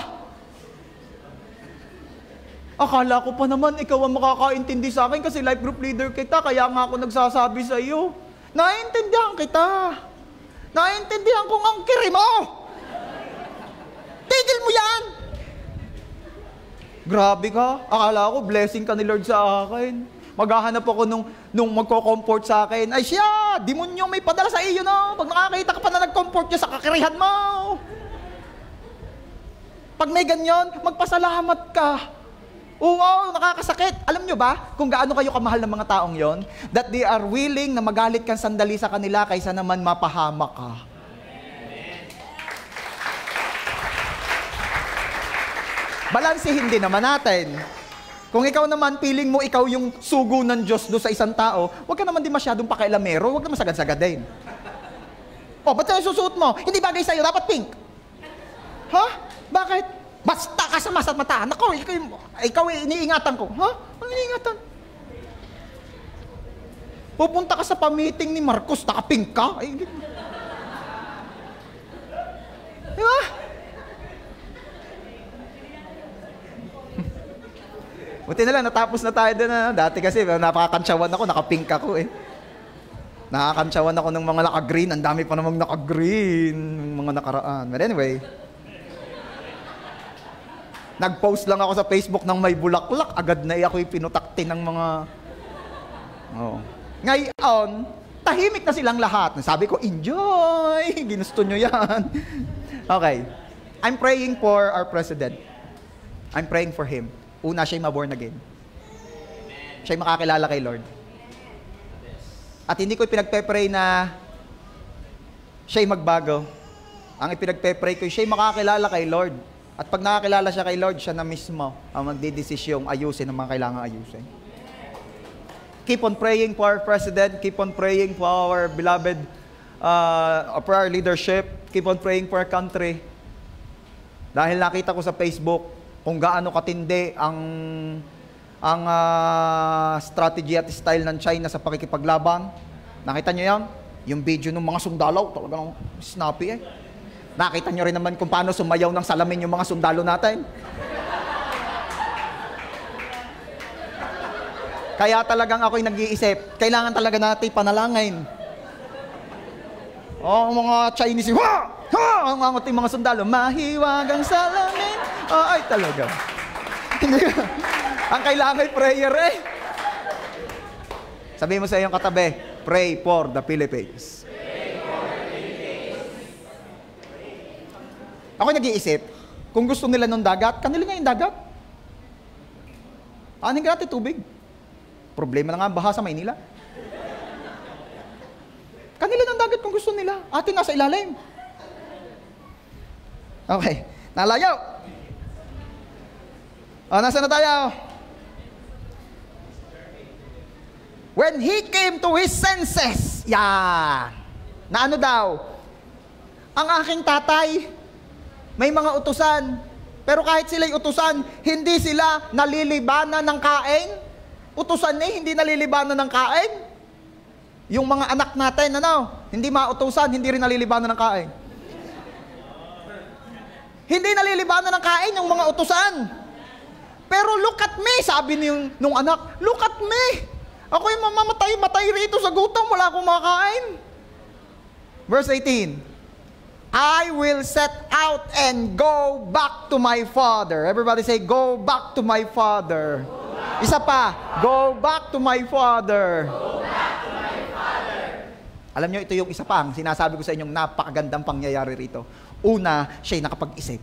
Akala ko pa naman, ikaw ang makakaintindi sa akin kasi life group leader kita, kaya nga ako nagsasabi sa iyo. Naiintindihan kita. Naiintindihan kong ang kiri mo. Tigil mo yan. Grabe ka. Akala ko, blessing ka ni Lord sa akin. Maghahanap ako nung magko-comfort sa akin. Ay siya, demonyo may padala sa iyo, no? Pag nakakita ka pa na nag-comfort niya sa kakirihan mo. Pag may ganyan, magpasalamat ka. Oo, nakakasakit. Alam nyo ba kung gaano kayo kamahal ng mga taong yon? That they are willing na magalit kang sandali sa kanila kaysa naman mapahamak ka. Balansehin din naman natin. Kung ikaw naman, feeling mo ikaw yung sugo ng Diyos do sa isang tao, huwag ka naman din masyadong pakailamero, huwag naman sagad-sagadin. Oh, ba't yung susuot mo? Hindi bagay sa'yo, dapat pink. Ha? Bakit? Basta ka sa masat mata. Nako, ikaw iniingatan ko. Ha? Ano iniingatan? Pupunta ka sa pamiting ni Marcos, nakapink ka? Ay, di ba? Buti na lang, natapos na tayo doon. Dati kasi, napakakantsawan ako, nakapink ako eh. Nakakantsawan ako ng mga naka-green. Ang dami pa namang naka-green, mga nakaraan. But anyway, nag-post lang ako sa Facebook ng may bulaklak. Agad na ako pinutakti ng mga... Oh. Ngayon, tahimik na silang lahat. Sabi ko, enjoy! Ginusto nyo yan. Okay. I'm praying for our president. I'm praying for him. Una, siya'y ma-born again. Siya'y makakilala kay Lord. At hindi ko pinagpe-pray na siya'y magbago. Ang ipinagpe-pray ko, siya'y makakilala kay Lord. At pag nakakilala siya kay Lord, siya na mismo ang magdidesisyong ayusin ang mga kailangan ayusin. Keep on praying for our president. Keep on praying for our beloved, for our leadership. Keep on praying for our country. Dahil nakita ko sa Facebook kung gaano katindi ang strategy at style ng China sa pakikipaglaban. Nakita nyo yan? Yung video ng mga sundalo, talagang snappy eh. Nakita nyo rin naman kung paano sumayaw ng salamin yung mga sundalo natin. Kaya talagang ako'y nag-iisip, kailangan talaga natin panalangin. Oh, mga Chinese, ha! Ha! Ang ating mga sundalo, mahiwagang salamin. Oh, ay talaga. Ang kailangan ay prayer eh. Sabihin mo sa iyong katabi, pray for the Philippines. Ako nag-iisip, kung gusto nila ng dagat, kanila nga yung dagat. Anin ka natin tubig. Problema na nga baha sa Maynila. Kanila ng dagat kung gusto nila. Atin nasa ilalim. Okay. Nalayaw. O, nasa na tayo? When he came to his senses. Yan. Na ano daw? Ang aking tatay, may mga utusan. Pero kahit sila'y utusan, hindi sila nalilibanan ng kain. Utusan eh, hindi nalilibanan ng kain. Yung mga anak natin, ano? Hindi mautusan, hindi rin nalilibanan ng kain. Hindi nalilibanan ng kain yung mga utusan. Pero look at me, sabi nung anak, look at me. Ako yung mamamatay rito sa gutom, wala akong makain. Verse 18, I will set out and go back to my father. Everybody say, go back to my father. Isa pa, go back to my father. Go back to my father. Alam nyo, ito yung isa pa, sinasabi ko sa inyong napakagandang pangyayari rito. Una, siya'y nakapag-isip.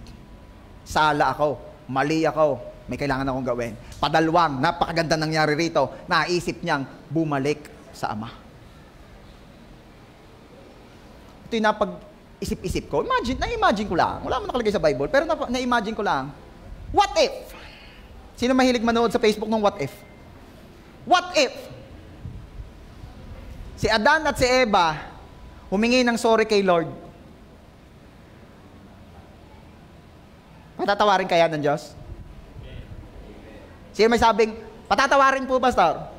Sala ako, mali ako, may kailangan akong gawin. Padalwang, napakaganda nangyari rito, naisip niyang bumalik sa ama. Ito yung napag-isip-isip ko. Na-imagine ko lang. Wala mo nakalagay sa Bible, pero na-imagine ko lang. What if? Sino mahilig manood sa Facebook ng what if? What if? Si Adan at si Eva humingi ng sorry kay Lord. Patatawarin kaya ng Diyos? Sino may sabing, patatawarin po, Pastor?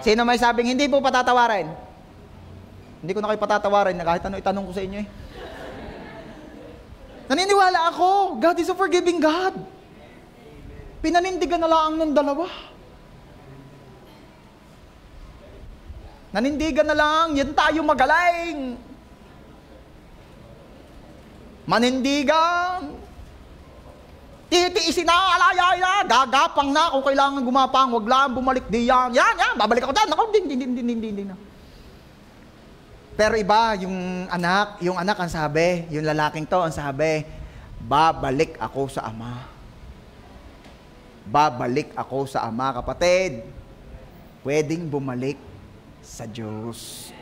Sino may sabing hindi po patatawarin? Hindi ko na kayo patatawarin na kahit ano itanong ko sa inyo eh. Naniniwala ako, God is a forgiving God. Pinanindigan na lang ng dalawa. Nanindigan na lang, yan tayo magaling. Manindigan. Titiisin na, alaya, gagapang na kung kailangan gumapang, wag lang bumalik diyan. Yan, babalik ako dyan. Ako, din na. Pero iba, yung anak ang sabi, yung lalaking to ang sabi, babalik ako sa ama. Babalik ako sa ama, kapatid. Pwedeng bumalik sa Diyos.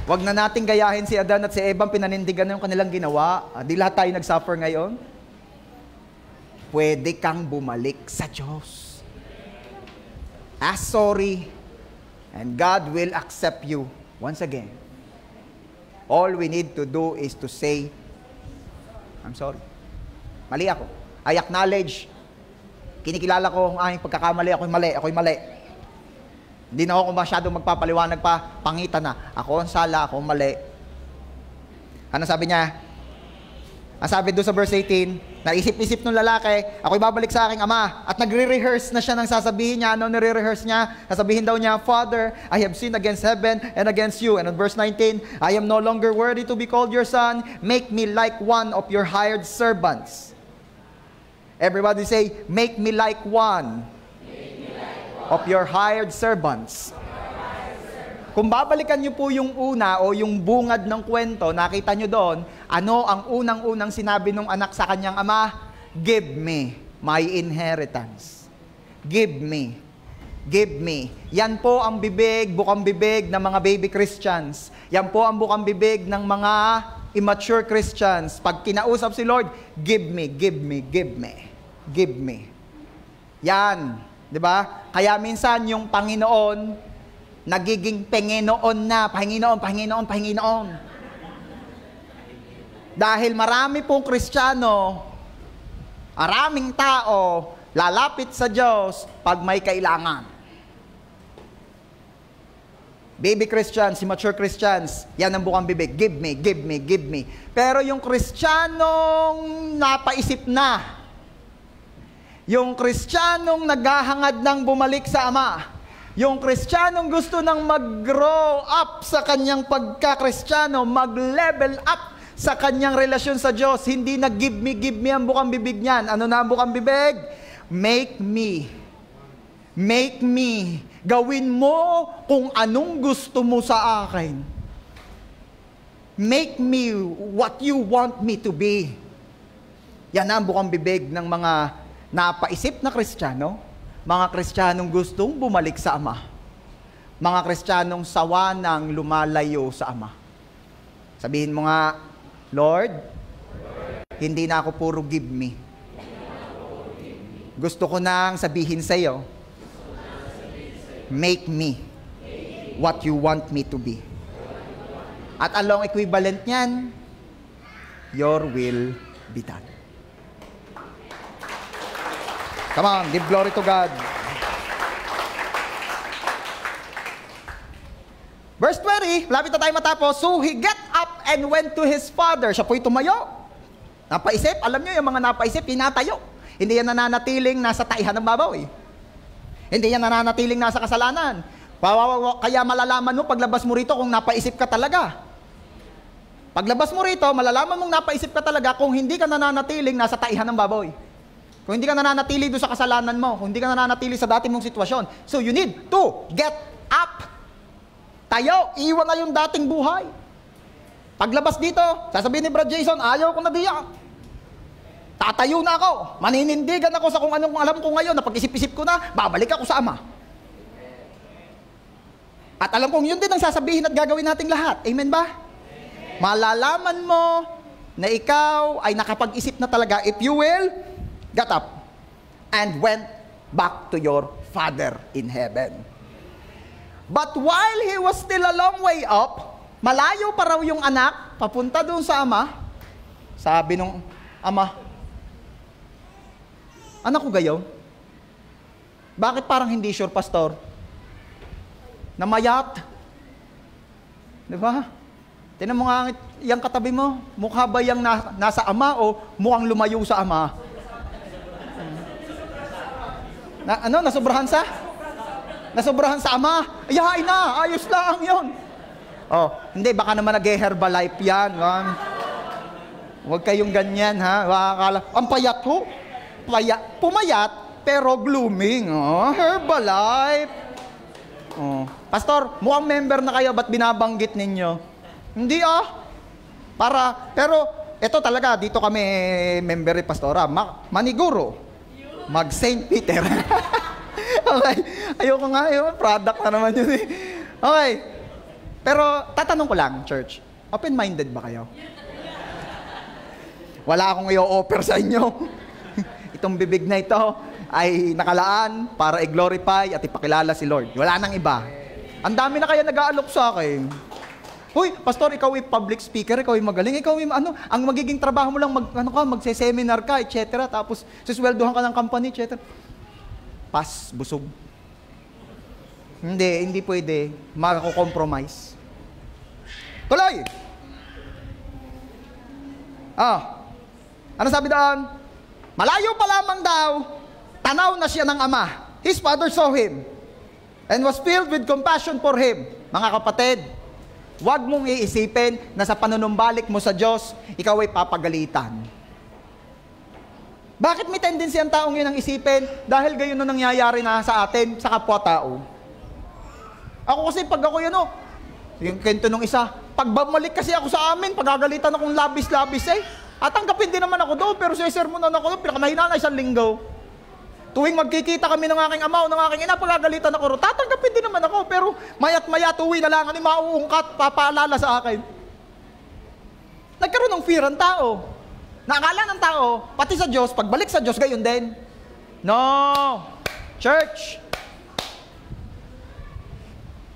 Wag na nating gayahin si Adan at si Eva, pinanindigan na yung kanilang ginawa. Di lahat tayo nag-suffer ngayon. Pwede kang bumalik sa Diyos. Ask sorry, and God will accept you once again. All we need to do is to say, I'm sorry. Mali ako. I acknowledge. Kinikilala ko ang aking pagkakamali. Ako'y mali. Hindi na ako masyadong magpapaliwanag pa. Pangitan na. Ako ang sala, ako ang mali. Ano sabi niya? Ang sabi doon sa verse 18, naisip-isip ng lalaki, ako'y babalik sa aking ama. At nagre-rehearse na siya ng sasabihin niya. Ano nire-rehearse niya? Sasabihin daw niya, Father, I have sinned against heaven and against you. And on verse 19, I am no longer worthy to be called your son. Make me like one of your hired servants. Everybody say, make me like one of your hired servants. Kung babalikan niyo po yung una o yung bungad ng kwento, nakita niyo doon, ano ang unang-unang sinabi ng anak sa kanyang ama? Give me my inheritance. Give me. Give me. Yan po ang bibig, bukang bibig ng mga baby Christians. Yan po ang bukang bibig ng mga immature Christians. Pag kinausap si Lord, give me, give me, give me. Give me. Yan. Diba? Kaya minsan yung Panginoon, nagiging Panginoon na. Panginoon. Dahil marami pong Kristiyano, maraming tao, lalapit sa Diyos pag may kailangan. Baby Christians, immature Christians, yan ang bukang bibig. Give me, give me, give me. Pero yung Kristiyanong napaisip na, yung Kristiyanong naghahangad ng bumalik sa Ama, yung Kristiyanong gusto nang mag-grow up sa kanyang pagka-Kristiyano, mag-level up sa kanyang relasyon sa Diyos, hindi na give me ang bukang bibig niyan. Ano na ang bukang bibig? Make me. Make me. Gawin mo kung anong gusto mo sa akin. Make me what you want me to be. Yan ang bukang bibig ng mga napaisip na Kristiyano, mga Kristiyanong gustong bumalik sa Ama, mga Kristiyanong sawa nang lumalayo sa Ama. Sabihin mo nga, Lord, hindi na ako puro give me. Gusto ko nang sabihin sa iyo, make me what you want me to be. At along equivalent niyan, your will be done. Come on, give glory to God. Verse 20, lapit na tayo matapos. So he get up and went to his father. Siya po'y tumayo. Napaisip, alam nyo yung mga napaisip, tinatayo. Hindi yan nananatiling nasa taihan ng babaw. Hindi yan nananatiling nasa kasalanan. Kaya malalaman mo paglabas mo rito kung napaisip ka talaga. Paglabas mo rito, malalaman mong napaisip ka talaga kung hindi ka nananatiling nasa taihan ng baboy. Kung hindi ka nananatili doon sa kasalanan mo, kung hindi ka nananatili sa dati mong sitwasyon. So you need to get up. Tayo, iwan na yung dating buhay. Paglabas dito, sasabihin ni Brad Jason, ayaw ko na diyan. Tatayo na ako. Maninindigan ako sa kung anong alam ko ngayon na pag-isip-isip ko na, babalik ako sa Ama. At alam kong yun din ang sasabihin at gagawin nating lahat. Amen ba? Amen. Malalaman mo na ikaw ay nakapag-isip na talaga, if you will, got up and went back to your Father in heaven. But while he was still a long way up, malayo pa raw yung anak, papunta doon sa Ama, sabi nung Ama, Anak ko gayon? Bakit parang hindi sure, pastor? Namayat? Di ba? Tingnan mo nga yung katabi mo. Mukha ba yung nasa ama o mukhang lumayo sa ama? Nasobrahan sa? Nasobrahan sa ama? Ayahay na, ayos lang yun. Oh, hindi, baka naman nag-Herbalife yan. Huwag kayong ganyan, ha? Akala, ang payat ho. Pumayat, pero glooming. Oh, Herbalife. Oh. Pastor, mukhang member na kayo, ba't binabanggit ninyo? Hindi pero ito talaga, dito kami member pastora, maniguro, mag St. Peter. Okay, ayoko nga, product na naman yun eh. Okay, pero tatanong ko lang, church, open-minded ba kayo? Wala akong i-offer sa inyo. Itong bibig na ito ay nakalaan para i-glorify at ipakilala si Lord. Wala nang iba. Ang dami na kaya nag-aalok sa akin. Hoy, pastor, ikaw ay public speaker, ikaw ay magaling, ikaw ay ang magiging trabaho mo lang magse-seminar ka, etc. Tapos sisweldohan ka ng company, etc. Busog. Hindi pwede. Magko-compromise. Tuloy! Ano sabi doon? Malayo pa lamang daw, tanaw na siya ng ama. His father saw him and was filled with compassion for him. Mga kapatid, huwag mong iisipin na sa panunumbalik mo sa Diyos, ikaw ay papagalitan. Bakit may tendency ang taong yun ang isipin? Dahil gayon na nangyayari na sa atin, sa kapwa-tao. Ako kasi pag ako yun, yung kwento nung isa, pag bumalik kasi ako sa amin, pagagalitan akong labis-labis At tanggapin din naman ako doon, pero sisermonan ako doon, pinakamahina na 1 linggo. Tuwing magkikita kami ng aking ama o ng aking ina, pagagalitan ako ro, tatanggapin din naman ako, pero mayat-maya tuwi na lang, mauungkat, papaalala sa akin. Nagkaroon ng fear ang tao. Naakala ng tao, pati sa Diyos, pagbalik sa Diyos, gayon din. No! Church!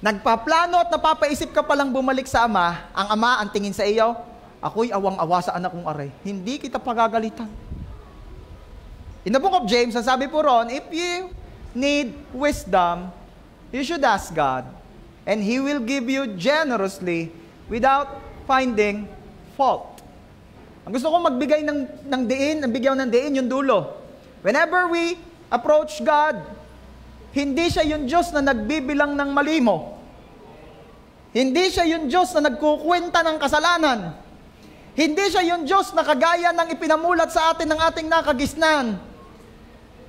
Nagpaplano at napapaisip ka palang bumalik sa ama, ang ama ang tingin sa iyo, ako'y awang-awa sa anak kong aray. Hindi kita pagagalitan. In the book of James, ang sabi po ron, if you need wisdom, you should ask God, and He will give you generously without finding fault. Ang gusto ko magbigay ng diin, bigyan ng diin yung dulo. Whenever we approach God, hindi siya yung Diyos na nagbibilang ng mali mo. Hindi siya yung Diyos na nagkukwenta ng kasalanan. Hindi siya yung Diyos na kagaya ng ipinamulat sa atin ng ating nakagisnan.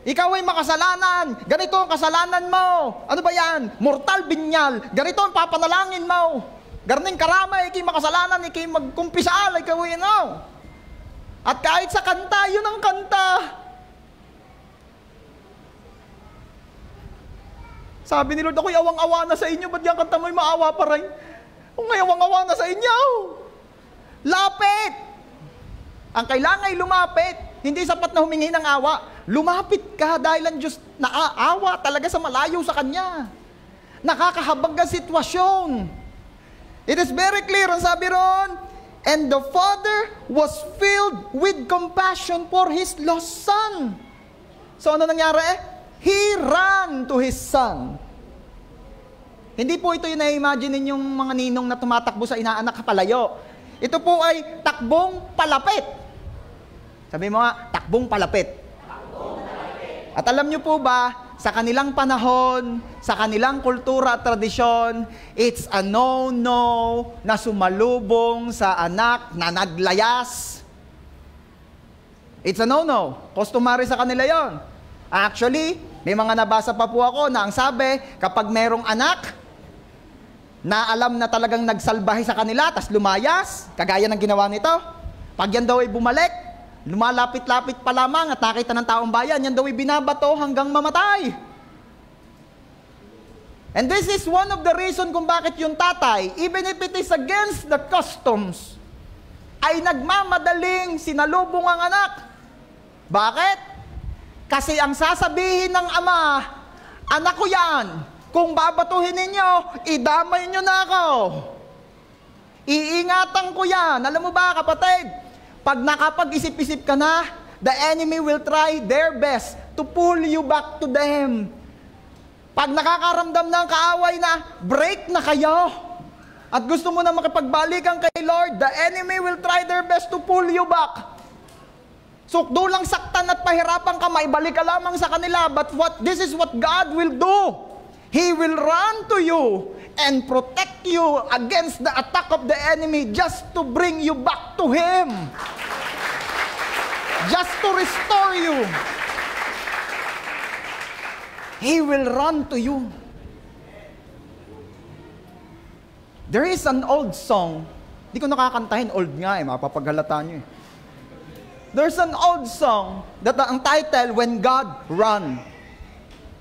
Ikaw ay makasalanan. Ganito ang kasalanan mo. Ano ba yan? Mortal binyal. Ganito ang papanalangin mo. Garning karama, ikay makasalanan, ikay magkumpisal, ikaw ay At kahit sa kanta, yun ang kanta. Sabi ni Lord, ako'y awang-awa na sa inyo. Ba't yung kanta mo'y maawa pa rin? Kung may awang-awa na sa inyo. Lapit! Ang kailangan ay lumapit. Hindi sapat na humingi ng awa. Lumapit ka dahil ang Diyos naaawa talaga sa malayo sa Kanya. Nakakahabag ang sitwasyon. It is very clear, ang sabi ron, and the father was filled with compassion for his lost son. So ano nangyari? He ran to his son. Hindi po ito yung na-imagine ninyong mga ninong na tumatakbo sa inaanak kapalayo. Ito po ay takbong palapit. Sabi mo nga, takbong palapit. At alam nyo po ba, sa kanilang panahon, sa kanilang kultura at tradisyon, it's a no-no na sumalubong sa anak na naglayas. It's a no-no. Customary sa kanila yon. Actually, may mga nabasa pa po ako na ang sabi, kapag merong anak na alam na talagang nagsalbahe sa kanila, tas lumayas, kagaya ng ginawa nito, pag yan daw ay bumalik, lumalapit-lapit pa lamang at nakita ng taong bayan, yan daw ay binabato hanggang mamatay. And this is one of the reason kung bakit yung tatay, even if it is against the customs, ay nagmamadaling sinalubong ang anak. Bakit? Kasi ang sasabihin ng ama, anak ko yan, kung babatuhin ninyo, idamay nyo na ako. Iingatan ko yan. Alam mo ba, kapatid, pag nakapag-isip-isip ka na, the enemy will try their best to pull you back to them. Pag nakakaramdam ng kaaway na, break na kayo. At gusto mo na makipagbalikan kay Lord, the enemy will try their best to pull you back. Sukdo lang saktan at pahirapan ka, maibalik ka lamang sa kanila. But this is what God will do. He will run to you and protect you against the attack of the enemy just to bring you back to Him. Just to restore you. He will run to you. There is an old song. Di ko nakakantahin, old nga mapapaghalata nyo There's an old song that ang title, When God Run.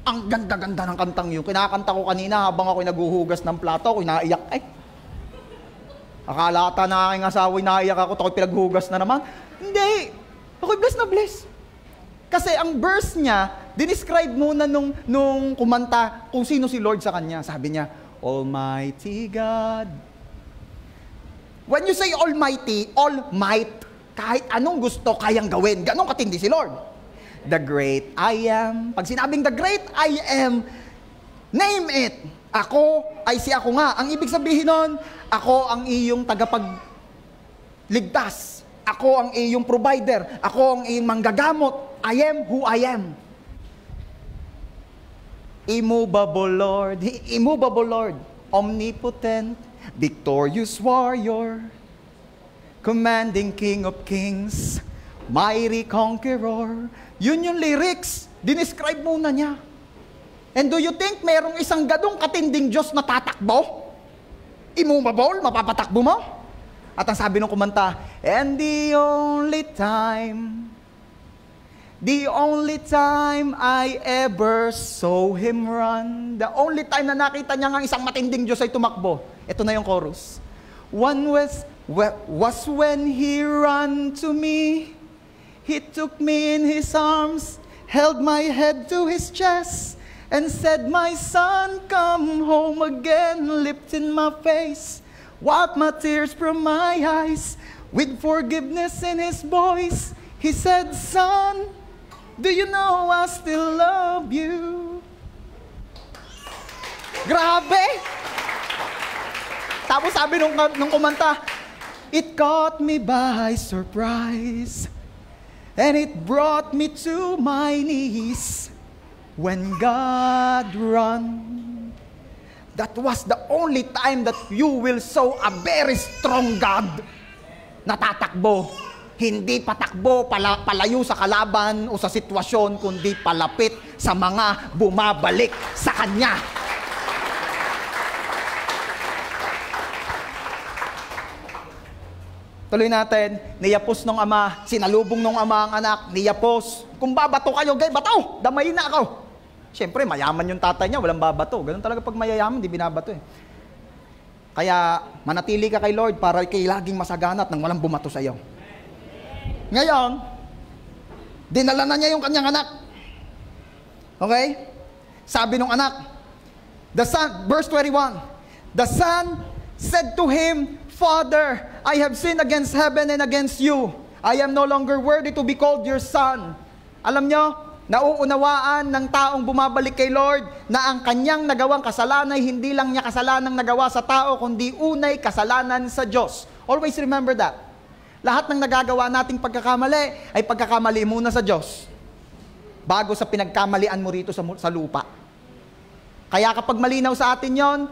Ang ganda-ganda ng kantang yun. Kinakanta ko kanina habang ako naghuhugas ng plato, ako naiyak. Ay, akala ata na aking asawa, naiyak ako, ako'y pinaghugas na naman. Hindi, ako'y bless na bless. Kasi ang verse niya, dinescribe muna nung kumanta kung sino si Lord sa kanya. Sabi niya, Almighty God. When you say Almighty, all might, kahit anong gusto, kayang gawin. Ganong katindi si Lord. The great I am. Pag sinabing the great I am, name it. Ako ay si ako nga. Ang ibig sabihin nun, ako ang iyong tagapagligtas. Ako ang iyong provider. Ako ang iyong manggagamot. I am who I am. Immovable Lord, omnipotent, victorious warrior, commanding King of Kings, mighty conqueror. Yun yung lyrics. Dinescribe muna niya. And do you think merong isang gadong katinding Diyos na tatakbo? Immovable? Mapapatakbo mo? At ang sabi ng kumanta, and the only time I ever saw Him run, the only time na nakita niya nga isang matinding Diyos ay tumakbo. Ito na yung chorus. One was when He ran to me. He took me in His arms, held my head to His chest, and said, my son, come home again, lifting my face, wiped my tears from my eyes, with forgiveness in His voice. He said, son, do you know I still love you? Grabe! Tapos sabi nung kumanta, it caught me by surprise, and it brought me to my knees. When God run, that was the only time that you will saw a very strong God na tatakbo. Hindi patakbo, palayo sa kalaban o sa sitwasyon, kundi palapit sa mga bumabalik sa Kanya. Tuloy natin, niyapos ng ama, sinalubong ng ama ang anak, niyapos. Kung babato kayo, gay, bataw, damayin na ako. Siyempre, mayaman yung tatay niya, walang babato. Ganun talaga pag mayayaman, di binabato eh. Kaya, manatili ka kay Lord para kay laging masaganat nang walang bumato sa iyo. Ngayon, dinala na niya yung kanyang anak. Okay? Sabi ng anak, the son, verse 21, the son said to him, Father, I have sinned against heaven and against you. I am no longer worthy to be called your son. Alam nyo, nauunawaan ng taong bumabalik kay Lord na ang kanyang nagawang kasalanan ay hindi lang niya kasalanang nagawa sa tao, kundi unay kasalanan sa Diyos. Always remember that. Lahat ng nagagawa nating pagkakamali ay pagkakamali muna sa Diyos bago sa pinagkamalian mo rito sa lupa. Kaya kapag malinaw sa atin yon,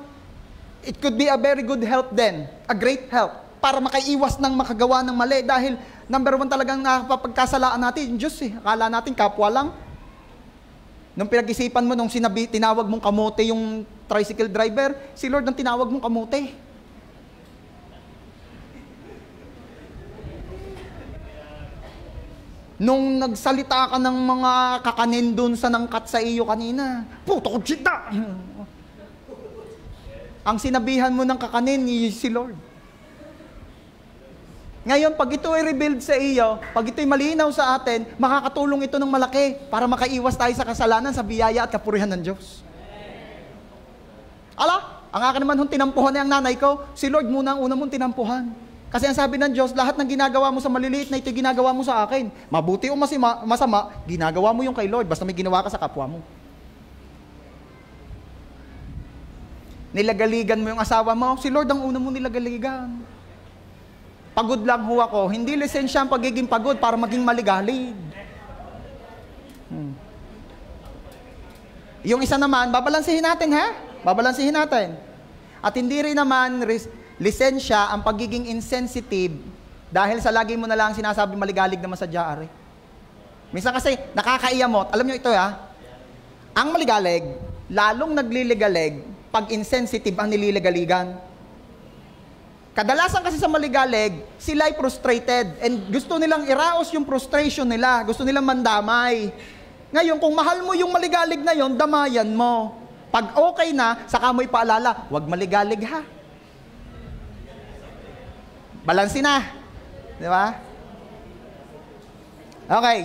it could be a very good help then, a great help, para makaiwas ng makagawa ng mali. Dahil number one talagang nakapagkasalaan natin, yung Diyos eh. Akala natin kapwa lang. Nung pinag-isipan mo, nung tinawag mong kamote yung tricycle driver, si Lord ang tinawag mong kamote. Nung nagsalita ka ng mga kakanin dun sa nangkat sa iyo kanina, puto ko chita! Ang sinabihan mo ng kakanin ni si Lord. Ngayon, pag ito ay revealed sa iyo, pag ito ay malinaw sa atin, makakatulong ito ng malaki para makaiwas tayo sa kasalanan, sa biyaya at kapurihan ng Diyos. Ala, ang akin naman tinampuhan na yung nanay ko, si Lord muna ang una mong tinampuhan. Kasi ang sabi ng Diyos, lahat ng ginagawa mo sa maliliit na ito, ginagawa mo sa akin. Mabuti o masama, ginagawa mo yung kay Lord, basta may ginawa ka sa kapwa mo. Nilagaligan mo yung asawa mo, si Lord ang una mo nilagaligan. Pagod lang ho ako, hindi lisensya ang pagiging pagod para maging maligalig. Yung isa naman, babalansihin natin ha? Babalansihin natin. At hindi rin naman lisensya ang pagiging insensitive dahil sa lagi mo na lang sinasabi maligalig naman sa diyari. Minsan kasi nakakaiyamot. Alam nyo ito ha? Ang maligalig, lalong nagliligalig pag insensitive ang nililigaligan. Kadalasan kasi sa maligalig, sila ay frustrated and gusto nilang iraos yung frustration nila. Gusto nilang mandamay. Ngayon, kung mahal mo yung maligalig na yon, damayan mo. Pag okay na, saka mo'y paalala, huwag maligalig ha. Balansin na. Di ba? Okay.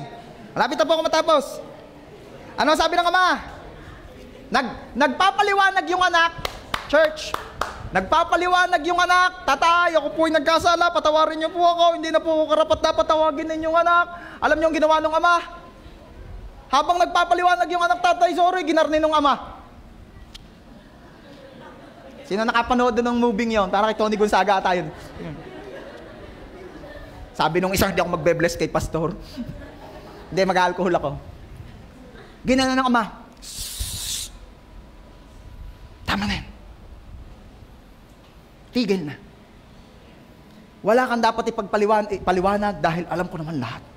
Malapit na po ako matapos. Ano sabi ng ama? Nagpapaliwanag yung anak. Church. Nagpapaliwanag yung anak. Tatay, ako po'y nagkasala. Patawarin niyo po ako. Hindi na po ako karapat dapat tawagin ninyong anak. Alam niyo ang ginawa ng ama? Habang nagpapaliwanag yung anak, tatay, sorry, ginarni ng ama. Sino nakapanood doon ng movie yon? Para kay Tony Gonzaga ata yun. Sabi nung isang, hindi ako magbe-bless kay pastor. Hindi, mag-alcohol ako. Ginano ng ama. Shhh. Tama na yan. Tigil na. Wala kang dapat ipaliwanag dahil alam ko naman lahat.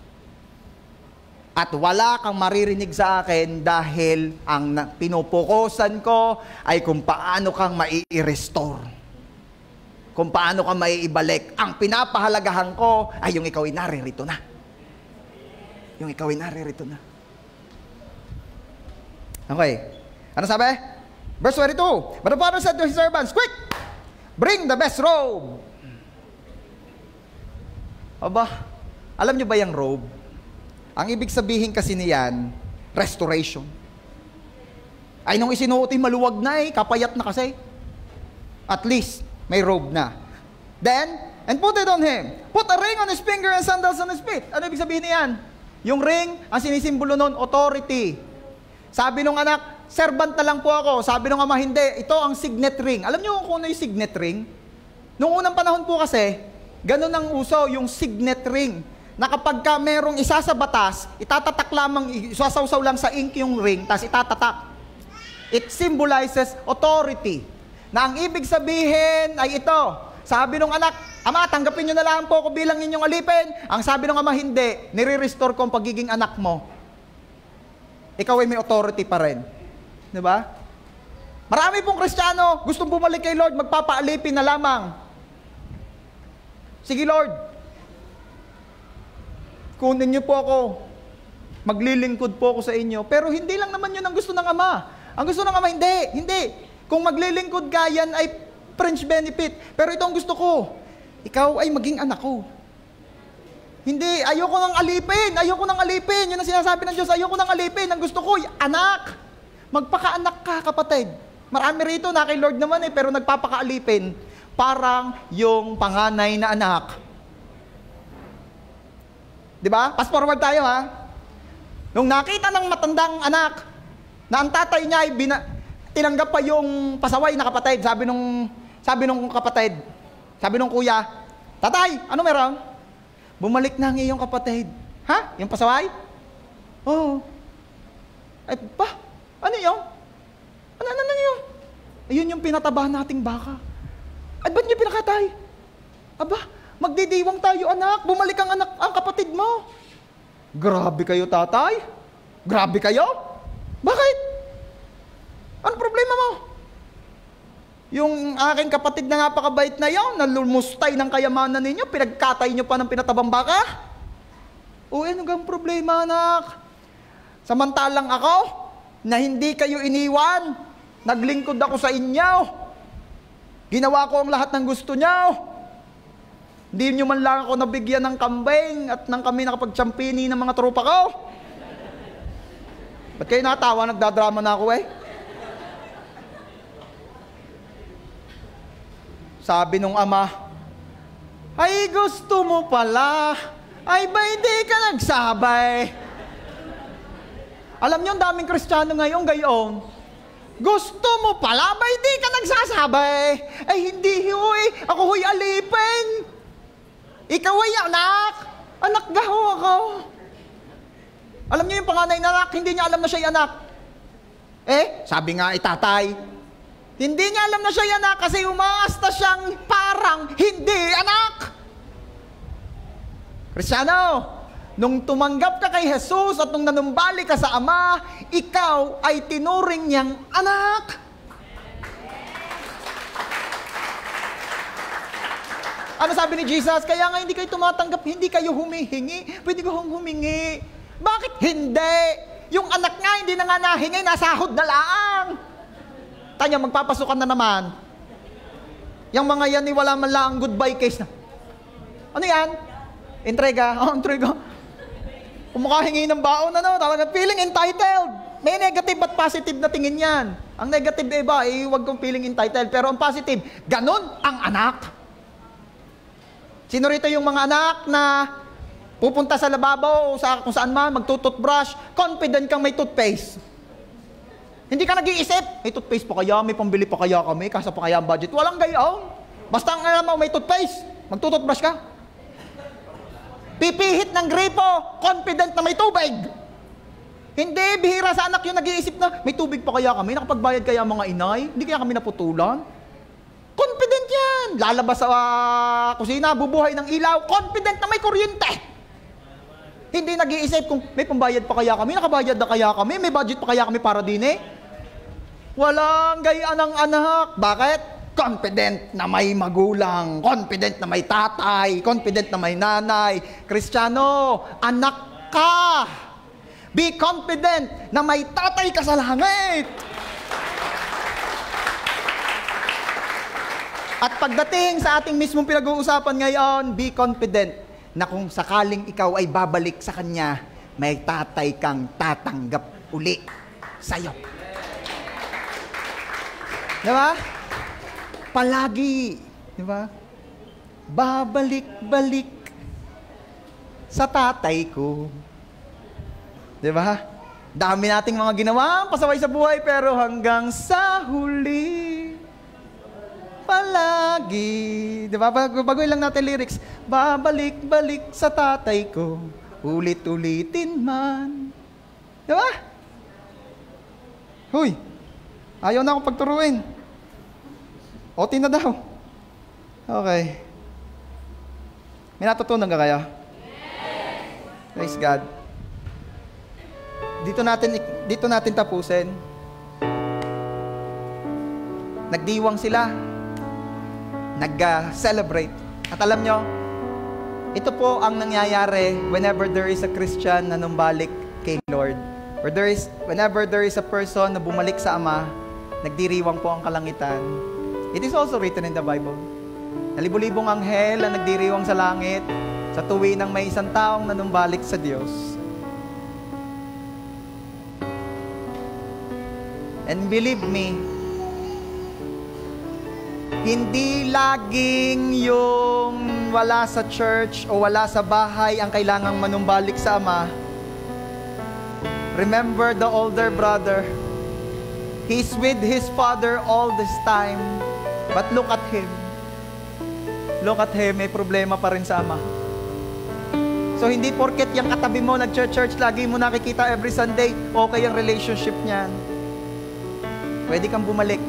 At wala kang maririnig sa akin dahil ang pinupokusan ko ay kung paano kang mai-restore. Kung paano ka maiibalik. Ang pinapahalagahan ko ay yung ikaw ay naririto na. Yung ikaw ay naririto na. Okay. Ano sabi? Verse 22. But the father said to his servants, quick! Bring the best robe. Aba, alam nyo ba yung robe? Ang ibig sabihin kasi niyan, restoration. Ay, nung isinuotin, maluwag na kapayat na kasi. At least, may robe na. Then, and put it on him. Put a ring on his finger and sandals on his feet. Ano ibig sabihin niyan? Yung ring, ang sinisimbolo nun, authority. Sabi nung anak, servant na lang po ako. Sabi nung ama, hindi. Ito ang signet ring. Alam niyo kung ano yung signet ring? Noong unang panahon po kasi, ganun ang uso, yung signet ring. Na kapag ka merong isa sa batas, itatatak lamang, isasawsaw lang sa ink yung ring, tapos itatatak. It symbolizes authority. Na ang ibig sabihin ay ito. Sabi nung anak, ama, tanggapin nyo na lang po ako bilang inyong alipin. Ang sabi nung ama, hindi. Nire-restore ko ang pagiging anak mo. Ikaw ay may authority pa rin. Diba? Marami pong Kristiyano, gustong bumalik kay Lord, magpapaalipin na lamang. Sige Lord, kunin niyo po ako. Maglilingkod po ako sa inyo. Pero hindi lang naman yun ang gusto ng ama. Ang gusto ng ama, hindi. Kung maglilingkod ka, yan ay fringe benefit. Pero ito ang gusto ko. Ikaw ay maging anak ko. Hindi, ayoko nang alipin. Ayoko nang alipin. Yun ang sinasabi ng Diyos. Ayoko nang alipin. Ang gusto ko, anak. Magpaka-anak ka, kapatid. Marami rito na kay Lord naman pero nagpapaka-alipin. Parang yung panganay na anak. Diba? Fast forward tayo ha. Nung nakita ng matandang anak, na ang tatay niya ay tinanggap pa yung pasaway na kapatid. Sabi nung kapatid, sabi nung kuya, tatay, ano meron? Bumalik na ang iyong kapatid. Ha? Yung pasaway? Oo. Ay, pa? Ano yun? Ano yun? Ayun yung pinataba nating baka. Ay, ba't niyo pinakatay? Aba, magdidiwang tayo anak. Bumalik ang kapatid mo. Grabe kayo tatay. Grabe kayo. Bakit? Ano problema mo? Yung aking kapatid na napakabait na yon, nalumustay ng kayamanan ninyo, pinagkatay nyo pa ng pinatabang baka? O ano gang problema anak? Samantalang ako, na hindi kayo iniwan, naglingkod ako sa inyo, ginawa ko ang lahat ng gusto nyo, hindi nyo man lang ako nabigyan ng kambing at nang kami nakapagtsampini ng mga tropa ko. Ba't kayo natawa? Nagdadrama na ako Sabi nung ama, Ay, gusto mo pala. Ay, ba hindi ka nagsabay? Alam niyo, ang daming Kristiyano ngayon gayon. Gusto mo pala, ba hindi ka nagsasabay? Ay, hindi huy. Ako huy alipin. Ikaw ay anak. Anak gaho ako. Alam niyo yung panganay na anak, hindi niya alam na siya'y anak. Sabi nga itatay. Hindi niya alam na siya'y anak kasi umaasta siyang parang hindi anak. Kristiyano, nung tumanggap ka kay Jesus at nung nanumbalik ka sa Ama, ikaw ay tinuring niyang anak. Ano sabi ni Jesus? Kaya nga hindi kayo tumatanggap, hindi kayo humihingi. Pwede ko humingi. Bakit hindi? Yung anak nga hindi na nga nahingi, nasahod na lang. Tanya, magpapasukan na naman. Yung mga yan, wala man lang goodbye case na. Ano yan? Entrega. Entrega. Kung makahingi ng baon, talaga feeling entitled. May negative at positive na tingin yan. Ang negative iba, huwag kong feeling entitled. Pero ang positive, ganun ang anak. Sino rito yung mga anak na pupunta sa lababo o kung saan man, magtututbrush, confident kang may toothpaste. Hindi ka nag-iisip, may toothpaste pa kaya, may pambili pa kaya kami, kasa pa kaya ang budget. Walang gayon. Basta ang alam mo, may toothpaste, magtututbrush ka. Pipihit ng gripo, confident na may tubig. Hindi, bihira sa anak yung nag-iisip na, may tubig pa kaya kami, nakapagbayad kaya mga inay, hindi kaya kami naputulan. Confident yan. Lalabas sa kusina, bubuhay ng ilaw, confident na may kuryente. Hindi nag-iisip kung may pambayad pa kaya kami, nakabayad na kaya kami, may budget pa kaya kami para din Walang gayaan ng anak. Bakit? Confident na may magulang, confident na may tatay, confident na may nanay. Kristiyano, anak ka. Be confident na may tatay ka sa langit. At pagdating sa ating mismong pinag-uusapan ngayon, be confident na kung sakaling ikaw ay babalik sa Kanya, may tatay kang tatanggap uli sa'yo. Diba? Palagi. Diba? Babalik-balik sa tatay ko. Diba? Dami nating mga ginawa, pasaway sa buhay, pero hanggang sa huli, palagi. Diba? Baguhin lang natin lyrics. Babalik-balik sa tatay ko, ulit-ulitin man. Diba? Huy, ayaw na akong pagturuin. OT na daw. Okay. May natutunan ka kaya? Yes. Praise God. Dito natin tapusin. Nagdiwang sila. Nag-celebrate. At alam nyo, ito po ang nangyayari whenever there is a Christian na numbalik kay Lord. Whenever there is a person na bumalik sa Ama, nagdiriwang po ang kalangitan. It is also written in the Bible. Nalibo-libong anghel na nagdiriwang sa langit sa tuwi ng may isang taong nanumbalik sa Diyos. And believe me, hindi laging yung wala sa church o wala sa bahay ang kailangang manumbalik sa Ama. Remember the older brother. He's with his father all this time. But look at him. Look at him, may problema pa rin sa Ama. So hindi porket yung katabi mo nag-church, lagi mo nakikita every Sunday, okay ang relationship niyan. Pwede kang bumalik.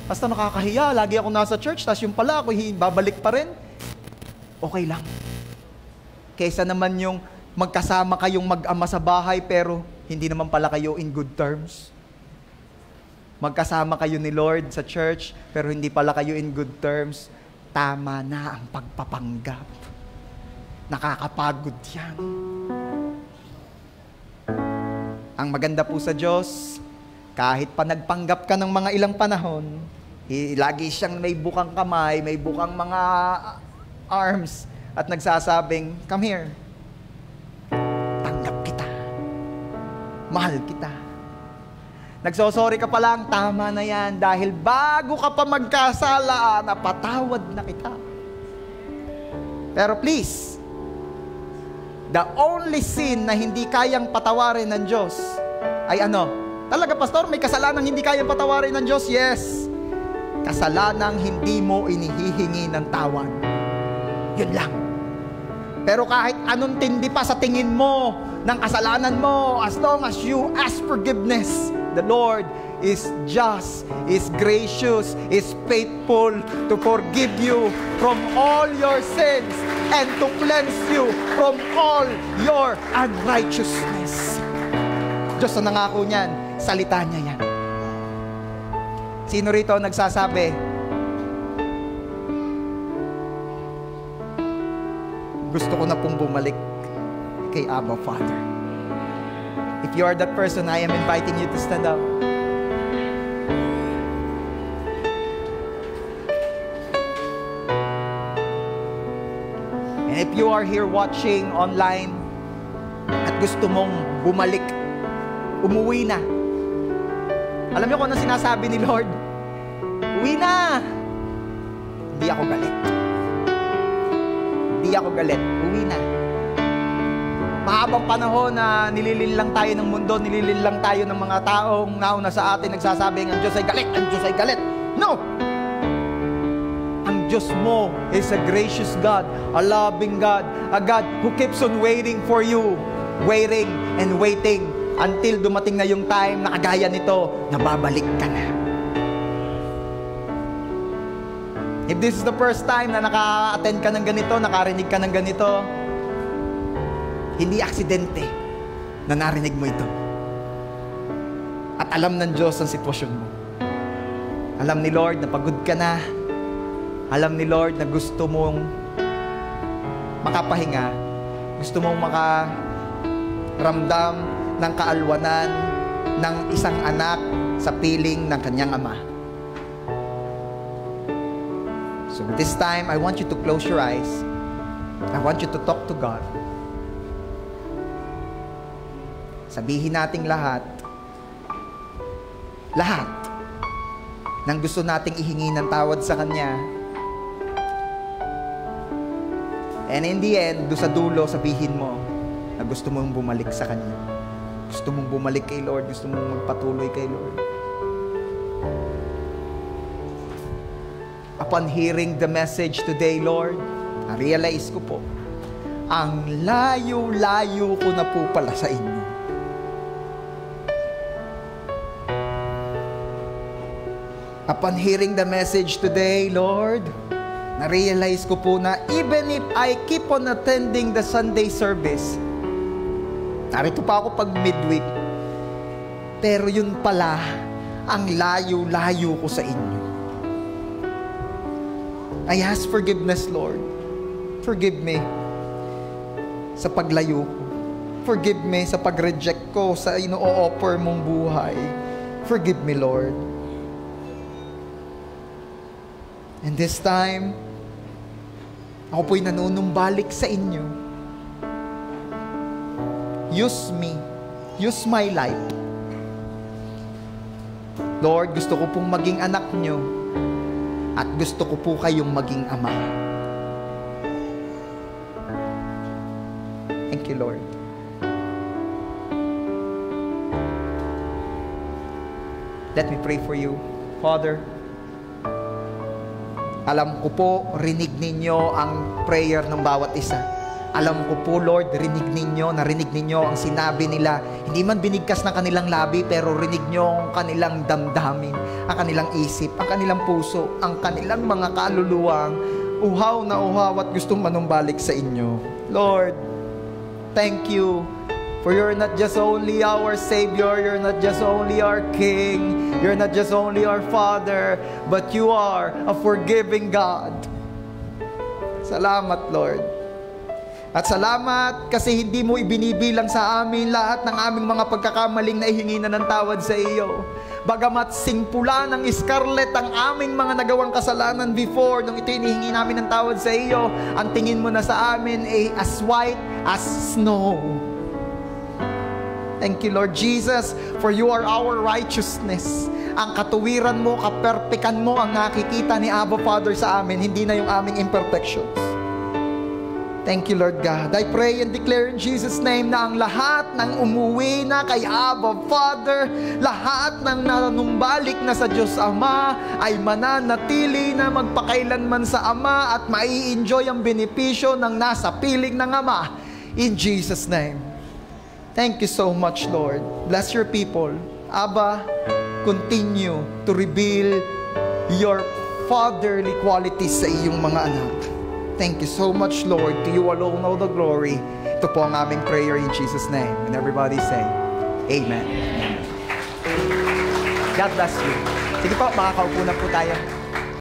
Basta nakakahiya, lagi ako nasa church, tapos yung pala ako babalik pa rin. Okay lang. Kaysa naman yung magkasama kayong mag-ama sa bahay, pero hindi naman pala kayo in good terms. Magkasama kayo ni Lord sa church, pero hindi pala kayo in good terms. Tama na ang pagpapanggap. Nakakapagod yan. Ang maganda po sa Diyos, kahit pa nagpanggap ka ng mga ilang panahon, lagi siyang may bukang kamay, may bukang mga arms, at nagsasabing, come here. Tanggap kita. Mahal kita. Nagsosorry ka pa lang, tama na yan, dahil bago ka pa magkasala, napatawad na kita. Pero please, the only sin na hindi kayang patawarin ng Diyos ay ano? Talaga, pastor, may kasalanang hindi kayang patawarin ng Diyos? Yes. Kasalanang hindi mo inihihingi ng tawad. Yun lang. Pero kahit anong tindi pa sa tingin mo ng kasalanan mo, as long as you ask forgiveness, the Lord is just, is gracious, is faithful to forgive you from all your sins and to cleanse you from all your unrighteousness. Diyos ang nangako niyan, salita niya yan. Sino rito nagsasabi, gusto ko na pong bumalik kay Abba Father? If you are that person, I am inviting you to stand up. And if you are here watching online at gusto mong bumalik, umuwi na. Alam niyo kung ano sinasabi ni Lord? Uwi na! Hindi ako galit. Hindi ako galit. Uwi na. Mahabang panahon na nililin lang tayo ng mundo, nililin lang tayo ng mga taong nauna sa atin, nagsasabing ang Diyos ay galit, ang Diyos ay galit. No! Ang Diyos mo is a gracious God, a loving God, a God who keeps on waiting for you, waiting and waiting until dumating na yung time na kagaya nito, nababalik ka na. If this is the first time na naka-attend ka ng ganito, nakarinig ka ng ganito, hindi aksidente na narinig mo ito. At alam ng Diyos ang sitwasyon mo. Alam ni Lord na pagod ka na. Alam ni Lord na gusto mong makapahinga. Gusto mong makaramdam ng kaalwanan ng isang anak sa piling ng kanyang ama. So this time, I want you to close your eyes. I want you to talk to God. Sabihin nating lahat ng gusto nating ihingi ng tawad sa Kanya. And in the end, do sa dulo, sabihin mo na gusto mong bumalik sa Kanya. Gusto mong bumalik kay Lord. Gusto mong magpatuloy kay Lord. Upon hearing the message today, Lord, na-realize ko po, ang layo-layo ko na po pala sa inyo. Upon hearing the message today, Lord, na-realize ko po na even if I keep on attending the Sunday service, narito pa ako pag midweek, pero yun pala ang layo-layo ko sa inyo. I ask forgiveness, Lord. Forgive me sa paglayo ko. Forgive me sa pag-reject ko sa ino-offer mong buhay. Forgive me, Lord. And this time, ako po'y nanunumbalik sa inyo. Use me. Use my life. Lord, gusto ko pong maging anak nyo. At gusto ko po kayong maging ama. Thank you, Lord. Let me pray for you. Father, alam ko po, rinig ninyo ang prayer ng bawat isa. Alam ko po, Lord, narinig ninyo ang sinabi nila. Hindi man binigkas ng kanilang labi, pero rinig nyo ang kanilang damdamin, ang kanilang isip, ang kanilang puso, ang kanilang mga kaluluwang uhaw na uhaw at gustong manumbalik sa inyo. Lord, thank you for you're not just only our Savior, you're not just only our King, you're not just only our Father, but you are a forgiving God. Salamat, Lord. At salamat kasi hindi mo ibinibilang sa amin lahat ng aming mga pagkakamaling na ihingi na ng tawad sa iyo. Bagamat singpula ng scarlet ang aming mga nagawang kasalanan before, nung ito inihingi namin ng tawad sa iyo, ang tingin mo na sa amin ay as white as snow. Thank you, Lord Jesus, for you are our righteousness. Ang katuwiran mo, kaperpekan mo ang nakikita ni Abba Father sa amin, hindi na yung aming imperfections. Thank you, Lord God. I pray and declare in Jesus' name na ang lahat ng umuwi na kay Abba Father, lahat ng nanumbalik na sa Diyos Ama, ay mananatili na magpakailanman sa Ama at mai-enjoy ang benepisyo ng nasa piling ng Ama. In Jesus' name. Thank you so much, Lord. Bless your people. Abba, continue to reveal your fatherly qualities sa iyong mga anak. Thank you so much, Lord. To you alone all the glory. Ito po ang aming prayer in Jesus' name. And everybody say, Amen. God bless you. Sige po, makakaupo na po tayo.